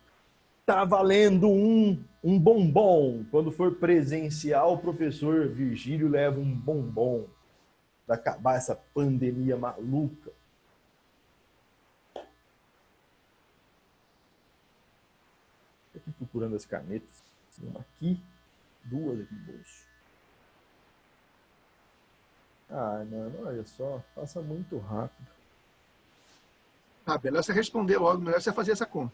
Tá valendo um bombom. Quando for presencial, o professor Virgílio leva um bombom para acabar essa pandemia maluca. aqui procurando as canetas. Uma aqui, duas aqui no bolso. Ah, mano, olha só, passa muito rápido. Ah, melhor você responder logo, melhor você fazer essa conta.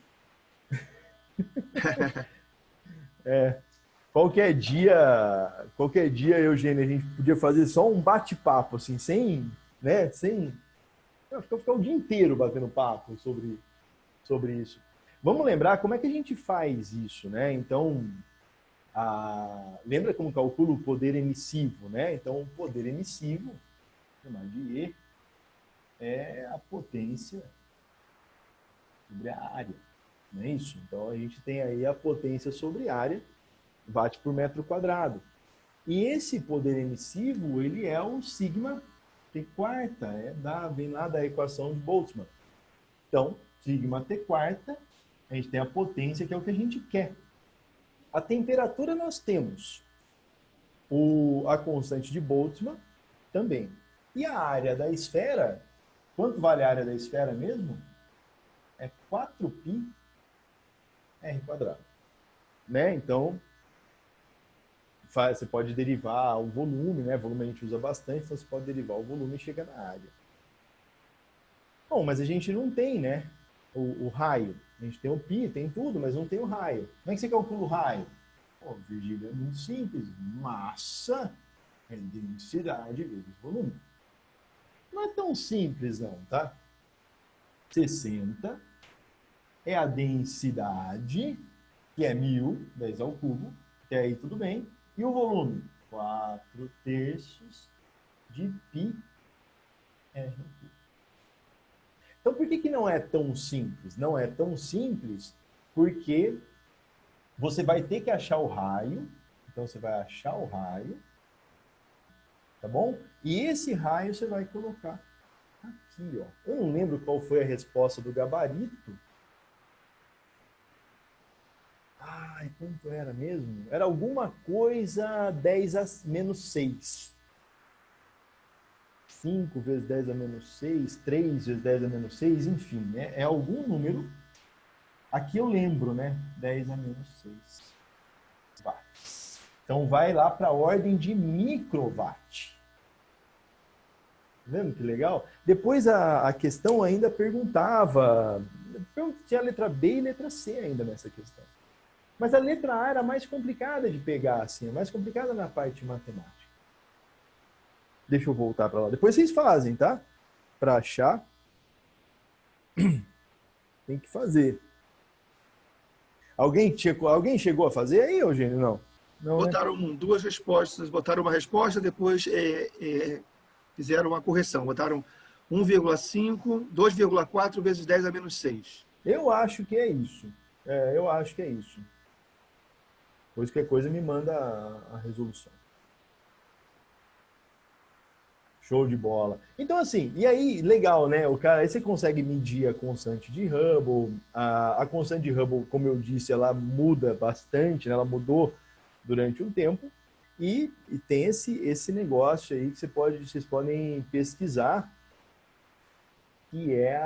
Qualquer dia, Eugênio, a gente podia fazer só um bate-papo, assim, sem, né, ficar o dia inteiro batendo papo sobre isso. Vamos lembrar como é que a gente faz isso, né? Então, lembra como calcula o poder emissivo, né? Então, o poder emissivo, chamar de E, é a potência sobre a área, não é isso? Então, a gente tem aí a potência sobre área, watt por metro quadrado. E esse poder emissivo, ele é o sigma T quarta, vem lá da equação de Boltzmann. Então, sigma T quarta, a gente tem a potência, que é o que a gente quer. A temperatura nós temos. A constante de Boltzmann também. E a área da esfera, quanto vale a área da esfera mesmo? É 4πr². Né? Então, você pode derivar o volume, né? Volume a gente usa bastante, então você pode derivar o volume e chega na área. Bom, mas a gente não tem, né? O raio. A gente tem o π, tem tudo, mas não tem o raio. Como é que você calcula o raio? Pô, Virgílio, é muito simples. Massa é densidade vezes volume. Não é tão simples não, tá? 60 é a densidade, que é 1000, 10 ao cubo, até aí tudo bem. E o volume? 4/3 de πr². Então, por que não é tão simples? Não é tão simples porque você vai ter que achar o raio. Então, você vai achar o raio. Tá bom? E esse raio você vai colocar aqui, ó. Eu não lembro qual foi a resposta do gabarito. Ai, quanto era mesmo? Era alguma coisa 10 a menos 6. 5 vezes 10 a menos 6, 3 vezes 10 a menos 6, enfim, né? É algum número. Aqui eu lembro, né? 10 a menos 6 watts. Então vai lá para a ordem de microwatt. Tá vendo que legal? Depois a questão ainda perguntava, tinha a letra B e letra C ainda nessa questão. Mas a letra A era mais complicada de pegar, assim, mais complicada na parte matemática. Deixa eu voltar para lá. Depois vocês fazem, tá? Para achar, tem que fazer. Alguém chegou a fazer aí, Eugênio? Não. Não, botaram duas respostas, botaram uma resposta, depois fizeram uma correção. Botaram 1,5, 2,4 vezes 10 a menos 6. Eu acho que é isso. Eu acho que é isso. Pois qualquer coisa me manda a resolução. Show de bola. Então, assim, e aí, legal, né? Aí você consegue medir a constante de Hubble. A constante de Hubble, como eu disse, ela muda bastante, né? Ela mudou durante um tempo. E tem esse negócio aí que vocês podem pesquisar, que é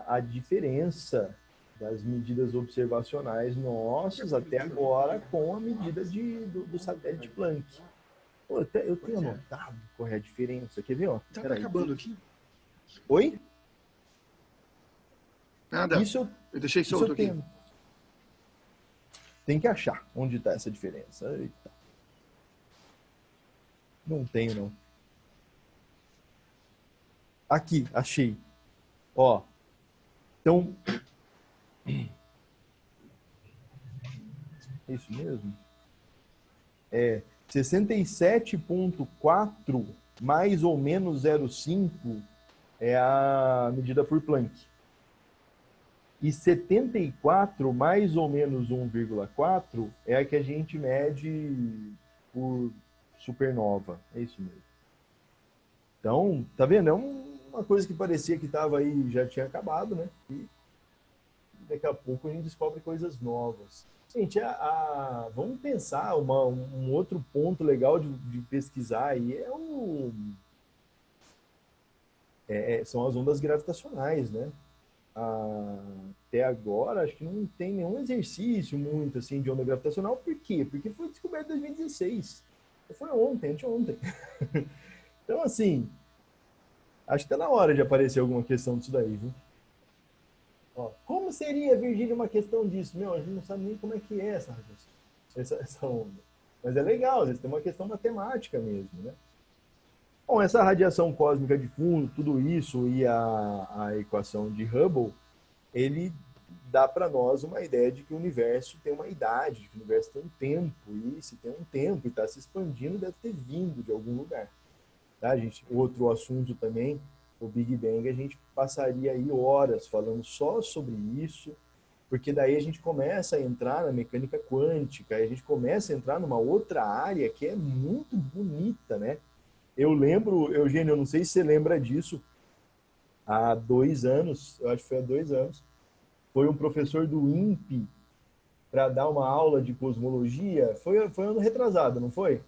a diferença das medidas observacionais nossas até agora com a medida do satélite Planck. Pô, eu tenho anotado qual é a diferença. Quer ver? Ó? Tá acabando aqui. Oi? Nada. Eu deixei solto aqui. Tem que achar onde está essa diferença. Eita. Não tenho, não. Aqui, achei. Ó. Então. É isso mesmo? 67,4 mais ou menos 0,5 é a medida por Planck. E 74 mais ou menos 1,4 é a que a gente mede por supernova. É isso mesmo. Então, tá vendo? É uma coisa que parecia que estava aí, já tinha acabado, né? E daqui a pouco a gente descobre coisas novas. Gente, vamos pensar, um outro ponto legal de pesquisar aí são as ondas gravitacionais, né? até agora, acho que não tem nenhum exercício muito assim de onda gravitacional. Por quê? Porque foi descoberto em 2016. Foi ontem, anteontem. Então, assim, acho que está na hora de aparecer alguma questão disso daí, viu? Ó, como seria, Virgílio, uma questão disso? Meu, a gente não sabe nem como é que é essa onda. Mas é legal, às vezes tem uma questão matemática mesmo, né? Bom, essa radiação cósmica de fundo, tudo isso e a equação de Hubble, ele dá para nós uma ideia de que o universo tem uma idade, de que o universo tem um tempo, e se tem um tempo e está se expandindo, deve ter vindo de algum lugar. Tá, gente? Outro assunto também, o Big Bang, a gente passaria aí horas falando só sobre isso, porque daí a gente começa a entrar na mecânica quântica, a gente começa a entrar numa outra área que é muito bonita, né? Eu lembro, Eugênio, eu não sei se você lembra disso, há 2 anos, eu acho que foi há 2 anos, foi um professor do INPE para dar uma aula de cosmologia, foi ano retrasado, não foi?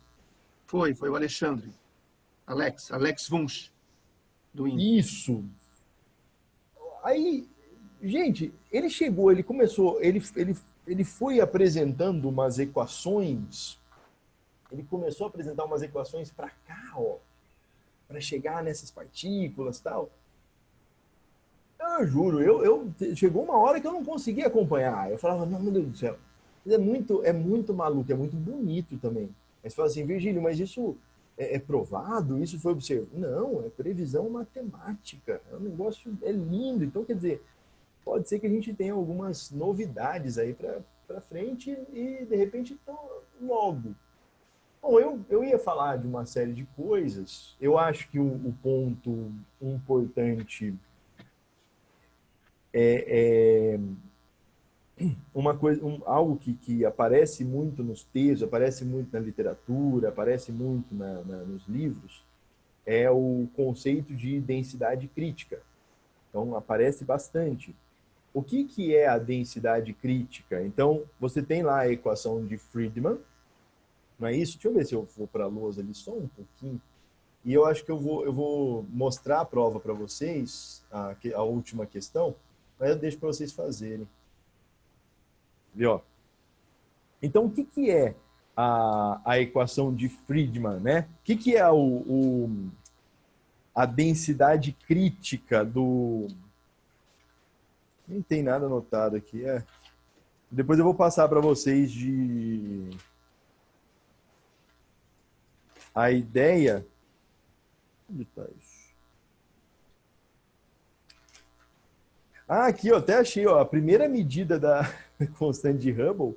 Foi o Alexandre. Alex Wunsch, do INPE. Isso. Aí, gente, ele chegou, ele começou, ele foi apresentando umas equações, ele começou a apresentar umas equações para cá, ó, para chegar nessas partículas e tal. Eu juro, chegou uma hora que eu não conseguia acompanhar. Eu falava, não, meu Deus do céu. É muito maluco, é muito bonito também. Mas você fala assim, Virgílio, mas isso é provado? Isso foi observado? Não, é previsão matemática. É um negócio, é lindo. Então, quer dizer, pode ser que a gente tenha algumas novidades aí para frente e, de repente, logo. Bom, eu ia falar de uma série de coisas. Eu acho que o ponto importante uma coisa, algo que aparece muito nos textos, aparece muito na literatura, aparece muito nos livros, é o conceito de densidade crítica. Então, aparece bastante. O que é a densidade crítica? Então, você tem lá a equação de Friedman, não é isso? Deixa eu ver se eu vou para a lousa ali só um pouquinho. E eu acho que eu vou mostrar a prova para vocês, a última questão, mas eu deixo para vocês fazerem. Viu? Então, o que é a equação de Friedman, né? O que é a densidade crítica do... Nem tem nada anotado aqui. Depois eu vou passar para vocês a ideia... Onde está isso? Aqui, eu até achei, ó, a primeira medida da constante de Hubble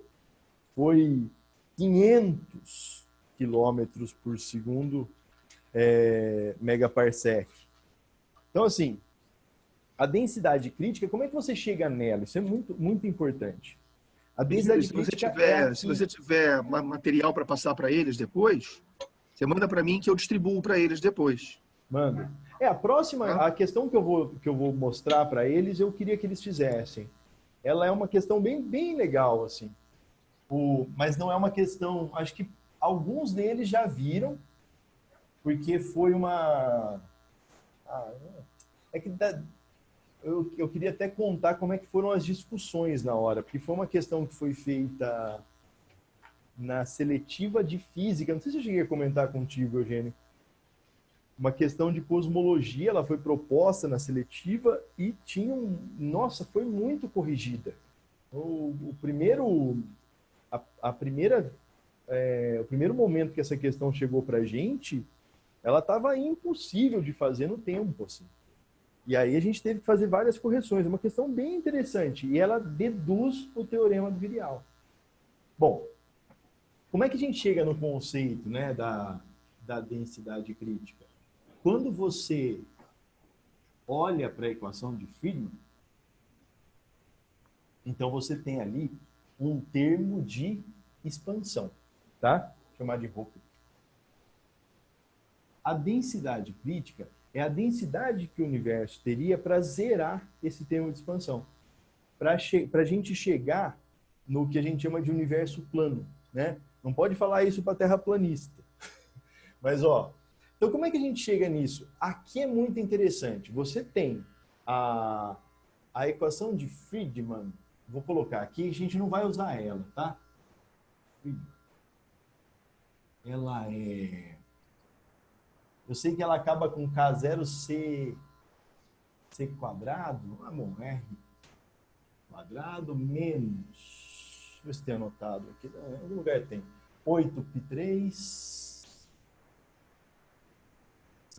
foi 500 quilômetros por segundo megaparsec. Então, assim, a densidade crítica, como é que você chega nela? Isso é muito, muito importante. A densidade crítica se você tiver material para passar para eles depois, você manda para mim que eu distribuo para eles depois. Manda. A próxima, a questão que eu vou mostrar para eles, eu queria que eles fizessem. Ela é uma questão bem, bem legal, assim. Mas não é uma questão... Acho que alguns deles já viram, porque foi uma... eu queria até contar como é que foram as discussões na hora, porque foi uma questão que foi feita na seletiva de física. Não sei se eu cheguei a comentar contigo, Eugênio. Uma questão de cosmologia, ela foi proposta na seletiva e tinha nossa, foi muito corrigida. O primeiro momento que essa questão chegou para a gente, ela estava impossível de fazer no tempo, assim. E aí a gente teve que fazer várias correções. É uma questão bem interessante. E ela deduz o teorema do Virial. Bom, como é que a gente chega no conceito, né, da densidade crítica? Quando você olha para a equação de Friedman, então você tem ali um termo de expansão, tá? Vou chamar de Hooker. A densidade crítica é a densidade que o universo teria para zerar esse termo de expansão. Para a gente chegar no que a gente chama de universo plano, né? Não pode falar isso para terraplanista. Mas, ó, então como é que a gente chega nisso? Aqui é muito interessante. Você tem a equação de Friedman, vou colocar aqui, a gente não vai usar ela, tá? Ela é... Eu sei que ela acaba com K0C quadrado, ah, bom, R quadrado menos... Deixa eu ver se tem anotado aqui, em algum lugar tem. 8π3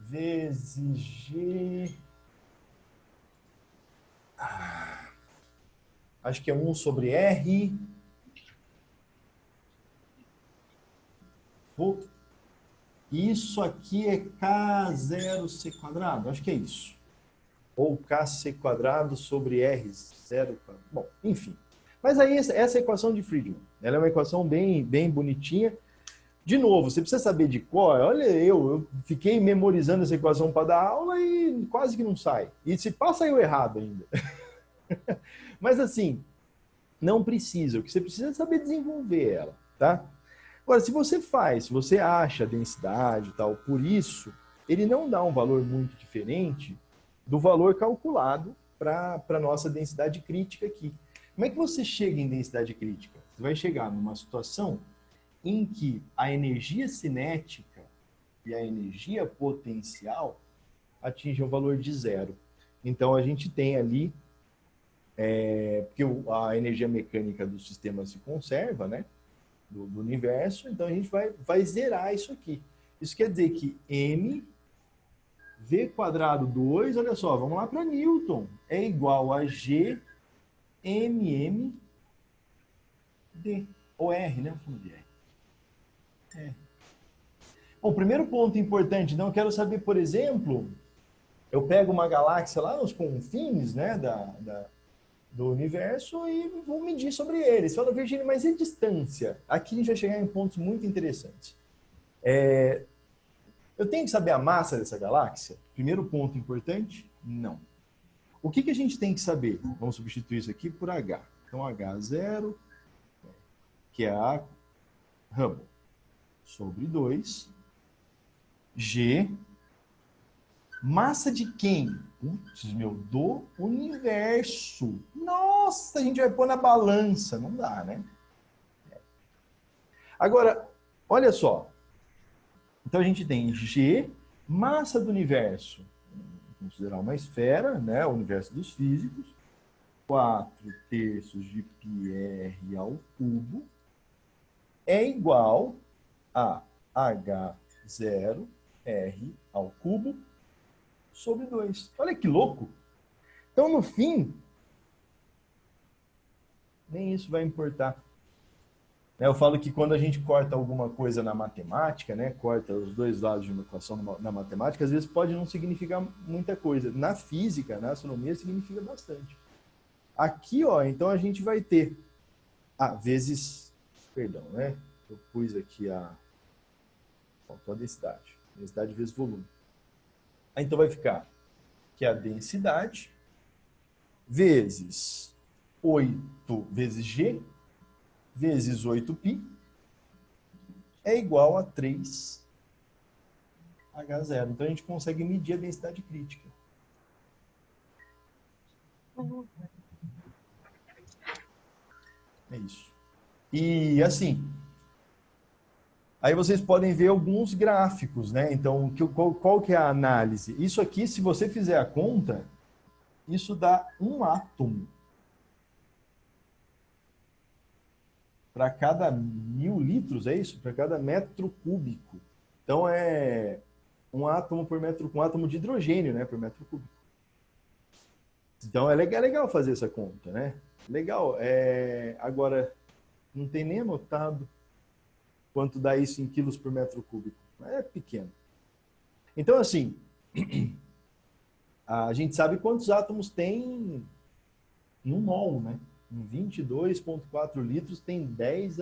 vezes G... acho que é 1 sobre R. Isso aqui é K0C quadrado, acho que é isso. Ou KC quadrado sobre R0 quadrado. Bom, enfim. Mas aí essa é a equação de Friedman. Ela é uma equação bem bonitinha. De novo, você precisa saber de cor. Olha, eu fiquei memorizando essa equação para dar aula e quase que não sai. E se passa, eu errado ainda. Mas assim, não precisa. O que você precisa é saber desenvolver ela, tá? Agora, se você acha a densidade e tal, por isso, ele não dá um valor muito diferente do valor calculado para a nossa densidade crítica aqui. Como é que você chega em densidade crítica? Você vai chegar numa situação em que a energia cinética e a energia potencial atingem o valor de zero. Então, a gente tem ali, porque a energia mecânica do sistema se conserva, né? Do universo, então a gente vai zerar isso aqui. Isso quer dizer que M V quadrado 2, olha só, vamos lá para Newton, é igual a G MM D, ou R, né? Vamos de R. Bom, o primeiro ponto importante, então eu quero saber, por exemplo, eu pego uma galáxia lá nos confins, né, do universo e vou medir sobre eles. Você fala, Virgínia, mas e distância? Aqui a gente vai chegar em pontos muito interessantes. Eu tenho que saber a massa dessa galáxia? Primeiro ponto importante? Não. O que a gente tem que saber? Vamos substituir isso aqui por H. Então, H0, que é a Hubble, sobre 2, G, massa de quem? Putz, do universo. Nossa, a gente vai pôr na balança. Não dá, né? Agora, olha só. Então, a gente tem G, massa do universo. Vamos considerar uma esfera, né? O universo dos físicos. 4/3 de πr ao cubo é igual a H0R ao cubo sobre 2. Olha que louco! Então, no fim, nem isso vai importar. Eu falo que quando a gente corta alguma coisa na matemática, né, corta os dois lados de uma equação na matemática, às vezes pode não significar muita coisa. Na física, na astronomia, significa bastante. Aqui, ó, então a gente vai ter vezes, perdão, né? Eu pus aqui faltou a densidade. Densidade vezes volume. Então vai ficar que a densidade vezes 8 vezes G vezes 8π é igual a 3H0. Então a gente consegue medir a densidade crítica. É isso. E assim, aí vocês podem ver alguns gráficos, né? Então, qual que é a análise? Isso aqui, se você fizer a conta, isso dá um átomo para cada 1000 litros, é isso? Para cada metro cúbico. Então, é um átomo por metro, um átomo de hidrogênio, né? Por metro cúbico. Então, é legal fazer essa conta, né? Legal. Agora, não tem nem anotado quanto dá isso em quilos por metro cúbico. É pequeno. Então, assim, a gente sabe quantos átomos tem em um mol, né? Em 22,4 litros tem 6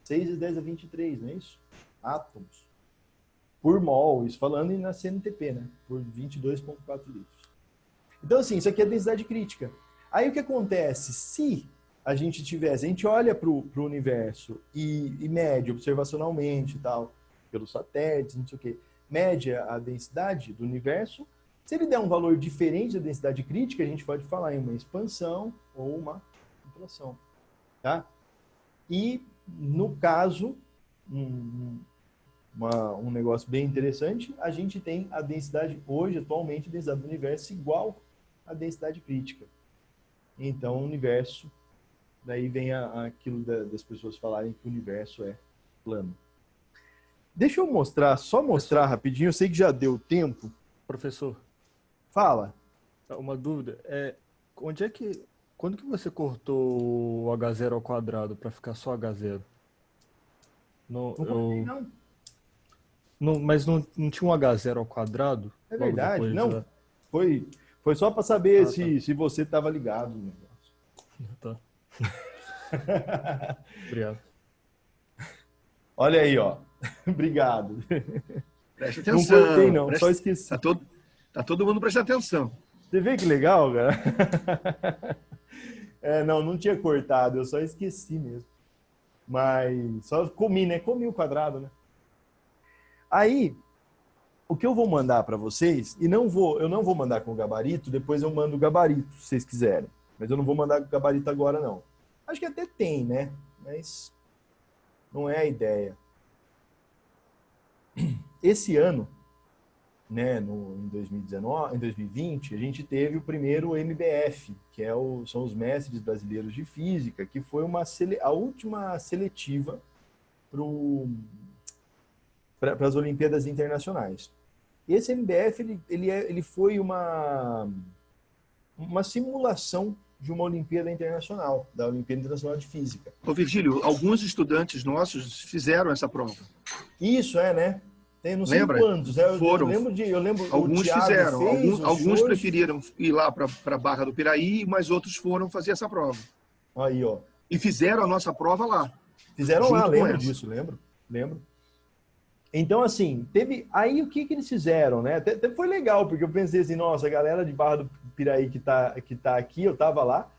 vezes 10 a 23, não é isso? Átomos. Por mol, isso falando na CNTP, né? Por 22,4 litros. Então, assim, isso aqui é densidade crítica. Aí o que acontece? Se a gente olha para o universo e mede observacionalmente e tal, pelos satélites, não sei o quê, mede a densidade do universo Se ele der um valor diferente da densidade crítica, a gente pode falar em uma expansão ou uma contração, tá? E, no caso, um negócio bem interessante, a gente tem a densidade, hoje, atualmente, a densidade do universo igual à densidade crítica. Então, o universo, daí vem aquilo das pessoas falarem que o universo é plano. Deixa eu mostrar, só mostrar rapidinho, eu sei que já deu tempo. Professor, Fala. uma dúvida. Quando que você cortou o H0 ao quadrado para ficar só H0? Não cortei, não. Mas não tinha um H0 ao quadrado? É logo verdade, depois, não. né? Foi só para saber Ah, se você estava ligado no negócio. Tá. Obrigado. Olha aí, ó. Obrigado. Presta atenção. Não cortei, não. Só esqueci. Tá todo mundo prestando atenção. Você vê que legal, cara? Não tinha cortado. Eu só esqueci mesmo. Mas só comi, né? Comi o quadrado, né? Aí, o que eu vou mandar para vocês, e eu não vou mandar com o gabarito, depois eu mando o gabarito, se vocês quiserem. Mas eu não vou mandar com o gabarito agora, não. Acho que até tem, né? Mas não é a ideia. Esse ano, né, em 2020, a gente teve o primeiro MBF, que são os Mestres Brasileiros de Física, que foi a última seletiva para as Olimpíadas Internacionais. Esse MBF ele foi uma simulação de uma Olimpíada Internacional, da Olimpíada Internacional de Física. Ô, Virgílio, alguns estudantes nossos fizeram essa prova. Isso, né? Tem não sei Lembra? quantos. Foram. Eu lembro Alguns o Thiago fizeram. fez, Alguns preferiram ir lá para a Barra do Piraí, mas outros foram fazer essa prova. Aí, ó. E fizeram a nossa prova lá. Fizeram junto lá, com lembro essa. disso, lembro. Então, assim, aí o que eles fizeram, né? Até foi legal, porque eu pensei assim, nossa, a galera de Barra do Piraí que tá aqui, eu tava lá,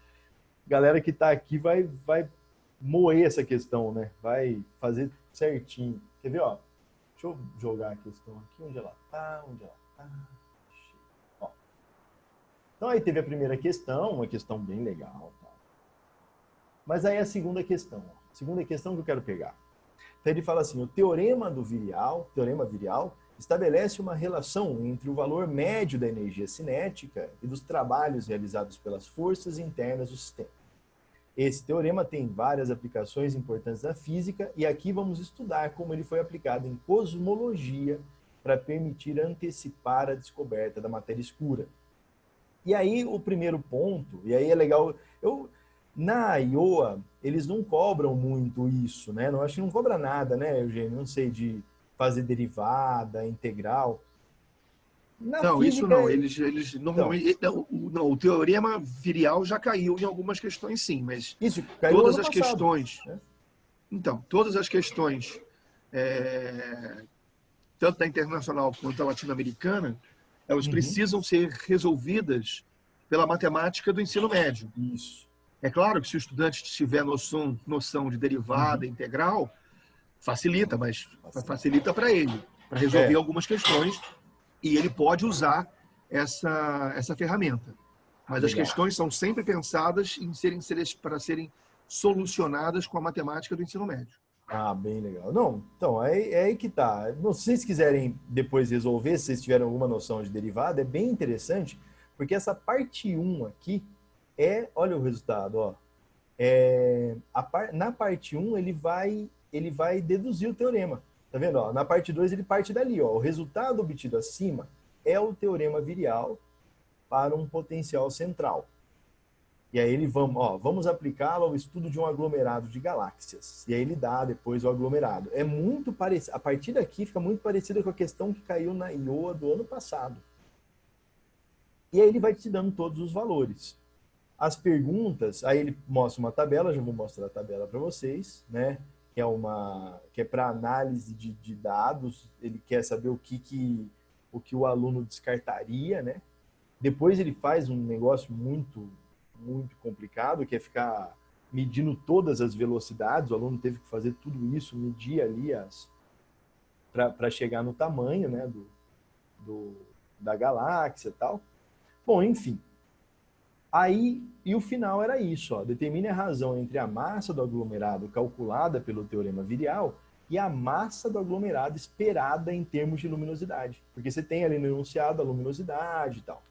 a galera que tá aqui vai moer essa questão, né? Vai fazer certinho. Quer ver, ó? Deixa eu jogar a questão aqui, onde ela tá. Ó. Então, aí teve a primeira questão, uma questão bem legal. Tá? Mas aí a segunda questão, ó. A segunda questão que eu quero pegar. Então, ele fala assim, o teorema virial, estabelece uma relação entre o valor médio da energia cinética e dos trabalhos realizados pelas forças internas do sistema. Esse teorema tem várias aplicações importantes na física e aqui vamos estudar como ele foi aplicado em cosmologia para permitir antecipar a descoberta da matéria escura. E aí o primeiro ponto, e aí é legal, na IOA eles não cobram muito isso, né? Não acho que não cobra nada, né, Eugênio? Não sei, de fazer derivada, integral. Não, física, isso não. Eles normalmente. Não, o teorema virial já caiu em algumas questões, sim, mas isso, caiu todas ano as passado, questões. né? Então, todas as questões, tanto da internacional quanto da latino-americana, elas precisam ser resolvidas pela matemática do ensino médio. Isso. É claro que se o estudante tiver noção de derivada integral, facilita, mas facilita para ele, para resolver algumas questões. E ele pode usar essa ferramenta. Mas as questões são sempre pensadas para serem solucionadas com a matemática do ensino médio. Ah, bem legal. Não, então, é aí que tá. Se vocês quiserem depois resolver, se vocês tiverem alguma noção de derivada, é bem interessante, porque essa parte 1 aqui olha o resultado, ó. Na parte 1, ele vai deduzir o teorema. Tá vendo? Ó, na parte 2 ele parte dali. Ó. O resultado obtido acima é o teorema virial para um potencial central. E aí vamos aplicá-lo ao estudo de um aglomerado de galáxias. E aí ele dá depois o aglomerado. É muito parecido. A partir daqui fica muito parecido com a questão que caiu na IOA do ano passado. E aí ele vai te dando todos os valores. As perguntas, aí ele mostra uma tabela, já vou mostrar a tabela para vocês, né? Que é para análise de dados, ele quer saber o que o aluno descartaria, né? Depois ele faz um negócio muito, muito complicado, que é ficar medindo todas as velocidades, o aluno teve que fazer tudo isso, medir ali para chegar no tamanho, né, da galáxia e tal. Bom, enfim. Aí, e o final era isso, ó, determine a razão entre a massa do aglomerado calculada pelo teorema virial e a massa do aglomerado esperada em termos de luminosidade. Porque você tem ali no enunciado a luminosidade e tal.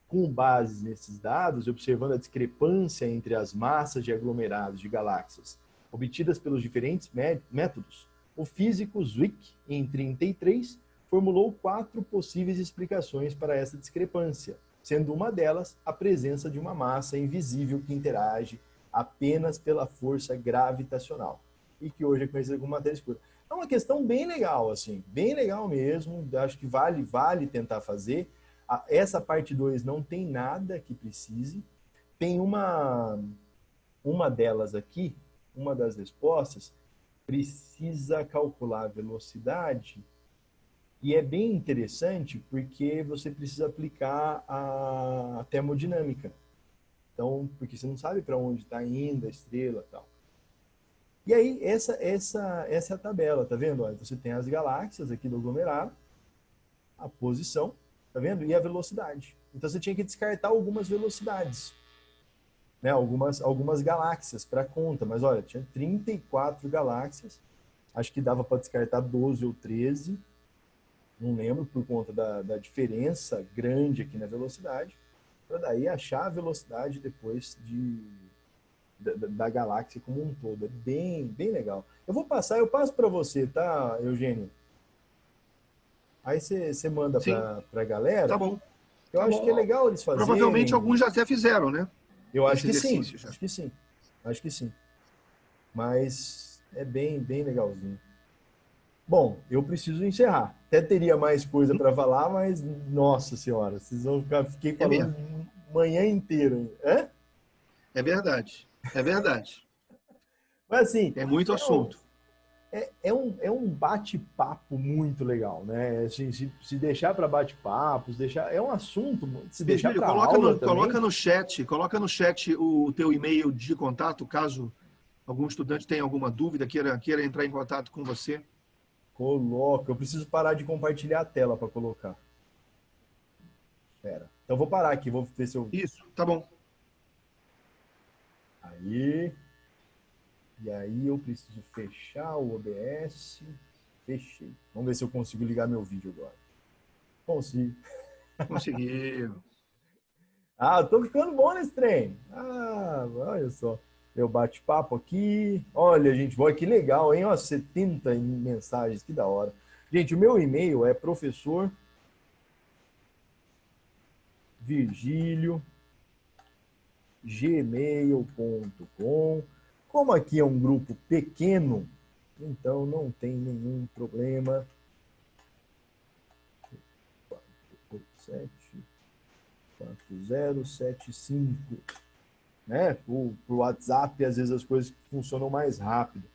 Com base nesses dados, observando a discrepância entre as massas de aglomerados de galáxias obtidas pelos diferentes métodos, o físico Zwick, em 1933, formulou 4 possíveis explicações para essa discrepância, sendo uma delas a presença de uma massa invisível que interage apenas pela força gravitacional, e que hoje é conhecida como matéria escura. É uma questão bem legal, assim, bem legal mesmo, acho que vale tentar fazer. Essa parte 2 não tem nada que precise. Tem uma delas aqui, uma das respostas, precisa calcular a velocidade, e é bem interessante porque você precisa aplicar a termodinâmica. Então, porque você não sabe para onde está indo a estrela e tal. E aí, essa é a tabela, tá vendo? Olha, você tem as galáxias aqui do aglomerado, a posição, tá vendo? E a velocidade. Então, você tinha que descartar algumas velocidades, né? Algumas galáxias para conta. Mas, olha, tinha 34 galáxias. Acho que dava para descartar 12 ou 13. Não lembro, por conta da diferença grande aqui na velocidade. Para daí achar a velocidade depois da galáxia como um todo. É bem legal. Eu passo para você, tá, Eugênio? Aí você manda para a galera. Tá bom. Eu acho que é legal eles fazerem. Provavelmente alguns já até fizeram, né? Eu acho que sim. Já. Acho que sim. Acho que sim. Mas é bem legalzinho. Bom, eu preciso encerrar. Até teria mais coisa para falar, mas nossa senhora, vocês vão fiquei falando manhã inteira. É? É verdade. É verdade. Mas assim, é muito assunto. É um bate-papo muito legal, né? Assim, se deixar para bate-papos, é um assunto. Se deixar para aula coloca no chat o teu e-mail de contato, caso algum estudante tenha alguma dúvida, queira entrar em contato com você. Coloca. Eu preciso parar de compartilhar a tela para colocar. Espera. Então vou parar aqui, vou ver se eu. Isso, tá bom. Aí. E aí eu preciso fechar o OBS. Fechei. Vamos ver se eu consigo ligar meu vídeo agora. Consigo. Conseguiu. Eu tô ficando bom nesse trem. Olha só. Meu bate-papo aqui. Olha, gente, que legal, hein? Ó, 70 mensagens, que da hora. Gente, o meu e-mail é professor.virgilio@gmail.com. Como aqui é um grupo pequeno, então não tem nenhum problema. 4075. Né? Por WhatsApp, às vezes as coisas funcionam mais rápido.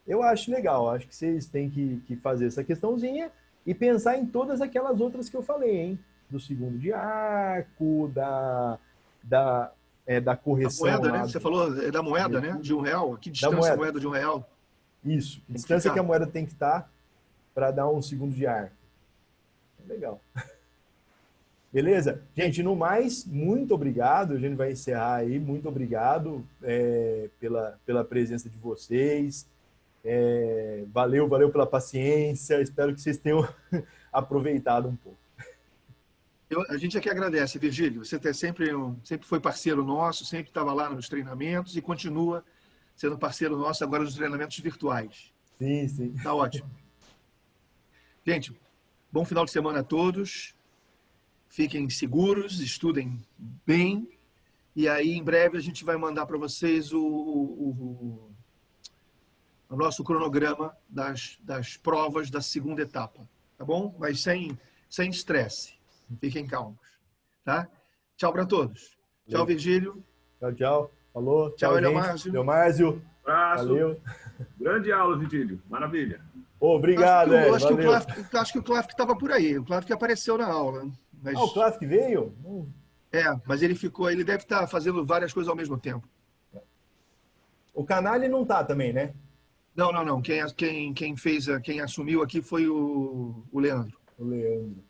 Eu acho legal, acho que vocês têm que fazer essa questãozinha e pensar em todas aquelas outras que eu falei, hein? Do segundo de arco, da correção. Da moeda, né? Você falou da moeda, né? De R$1. Que distância a moeda de R$1? Isso, que distância que a moeda tem que estar para dar um segundo de arco. Legal. Beleza? Gente, no mais, muito obrigado. A gente vai encerrar aí. Muito obrigado pela presença de vocês. Valeu pela paciência. Espero que vocês tenham aproveitado um pouco. A gente aqui agradece, Virgílio. Você sempre foi parceiro nosso, sempre estava lá nos treinamentos e continua sendo parceiro nosso agora nos treinamentos virtuais. Sim. Tá ótimo. Gente, bom final de semana a todos. Fiquem seguros, estudem bem. E aí, em breve, a gente vai mandar para vocês o nosso cronograma das provas da segunda etapa. Tá bom? Mas sem estresse. Fiquem calmos. Tá? Tchau para todos. Tchau, Virgílio. Tchau. Falou. Tchau, Leomárcio. Leomárcio. Valeu. Grande aula, Virgílio. Maravilha. Obrigado, acho que o Klafk estava por aí. O Klafk apareceu na aula. Mas... o Klafk veio? Mas ele deve estar fazendo várias coisas ao mesmo tempo. O Canali não tá também, né? Não. Quem assumiu aqui foi o Leandro. O Leandro.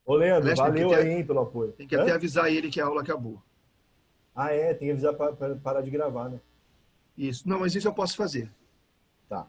Ô, Leandro, Aliás, tem que valeu até- aí, hein, pelo apoio. Tem que até avisar ele que a aula acabou. Ah, é, tem que avisar para parar de gravar, né? Isso. Não, mas isso eu posso fazer. Tá.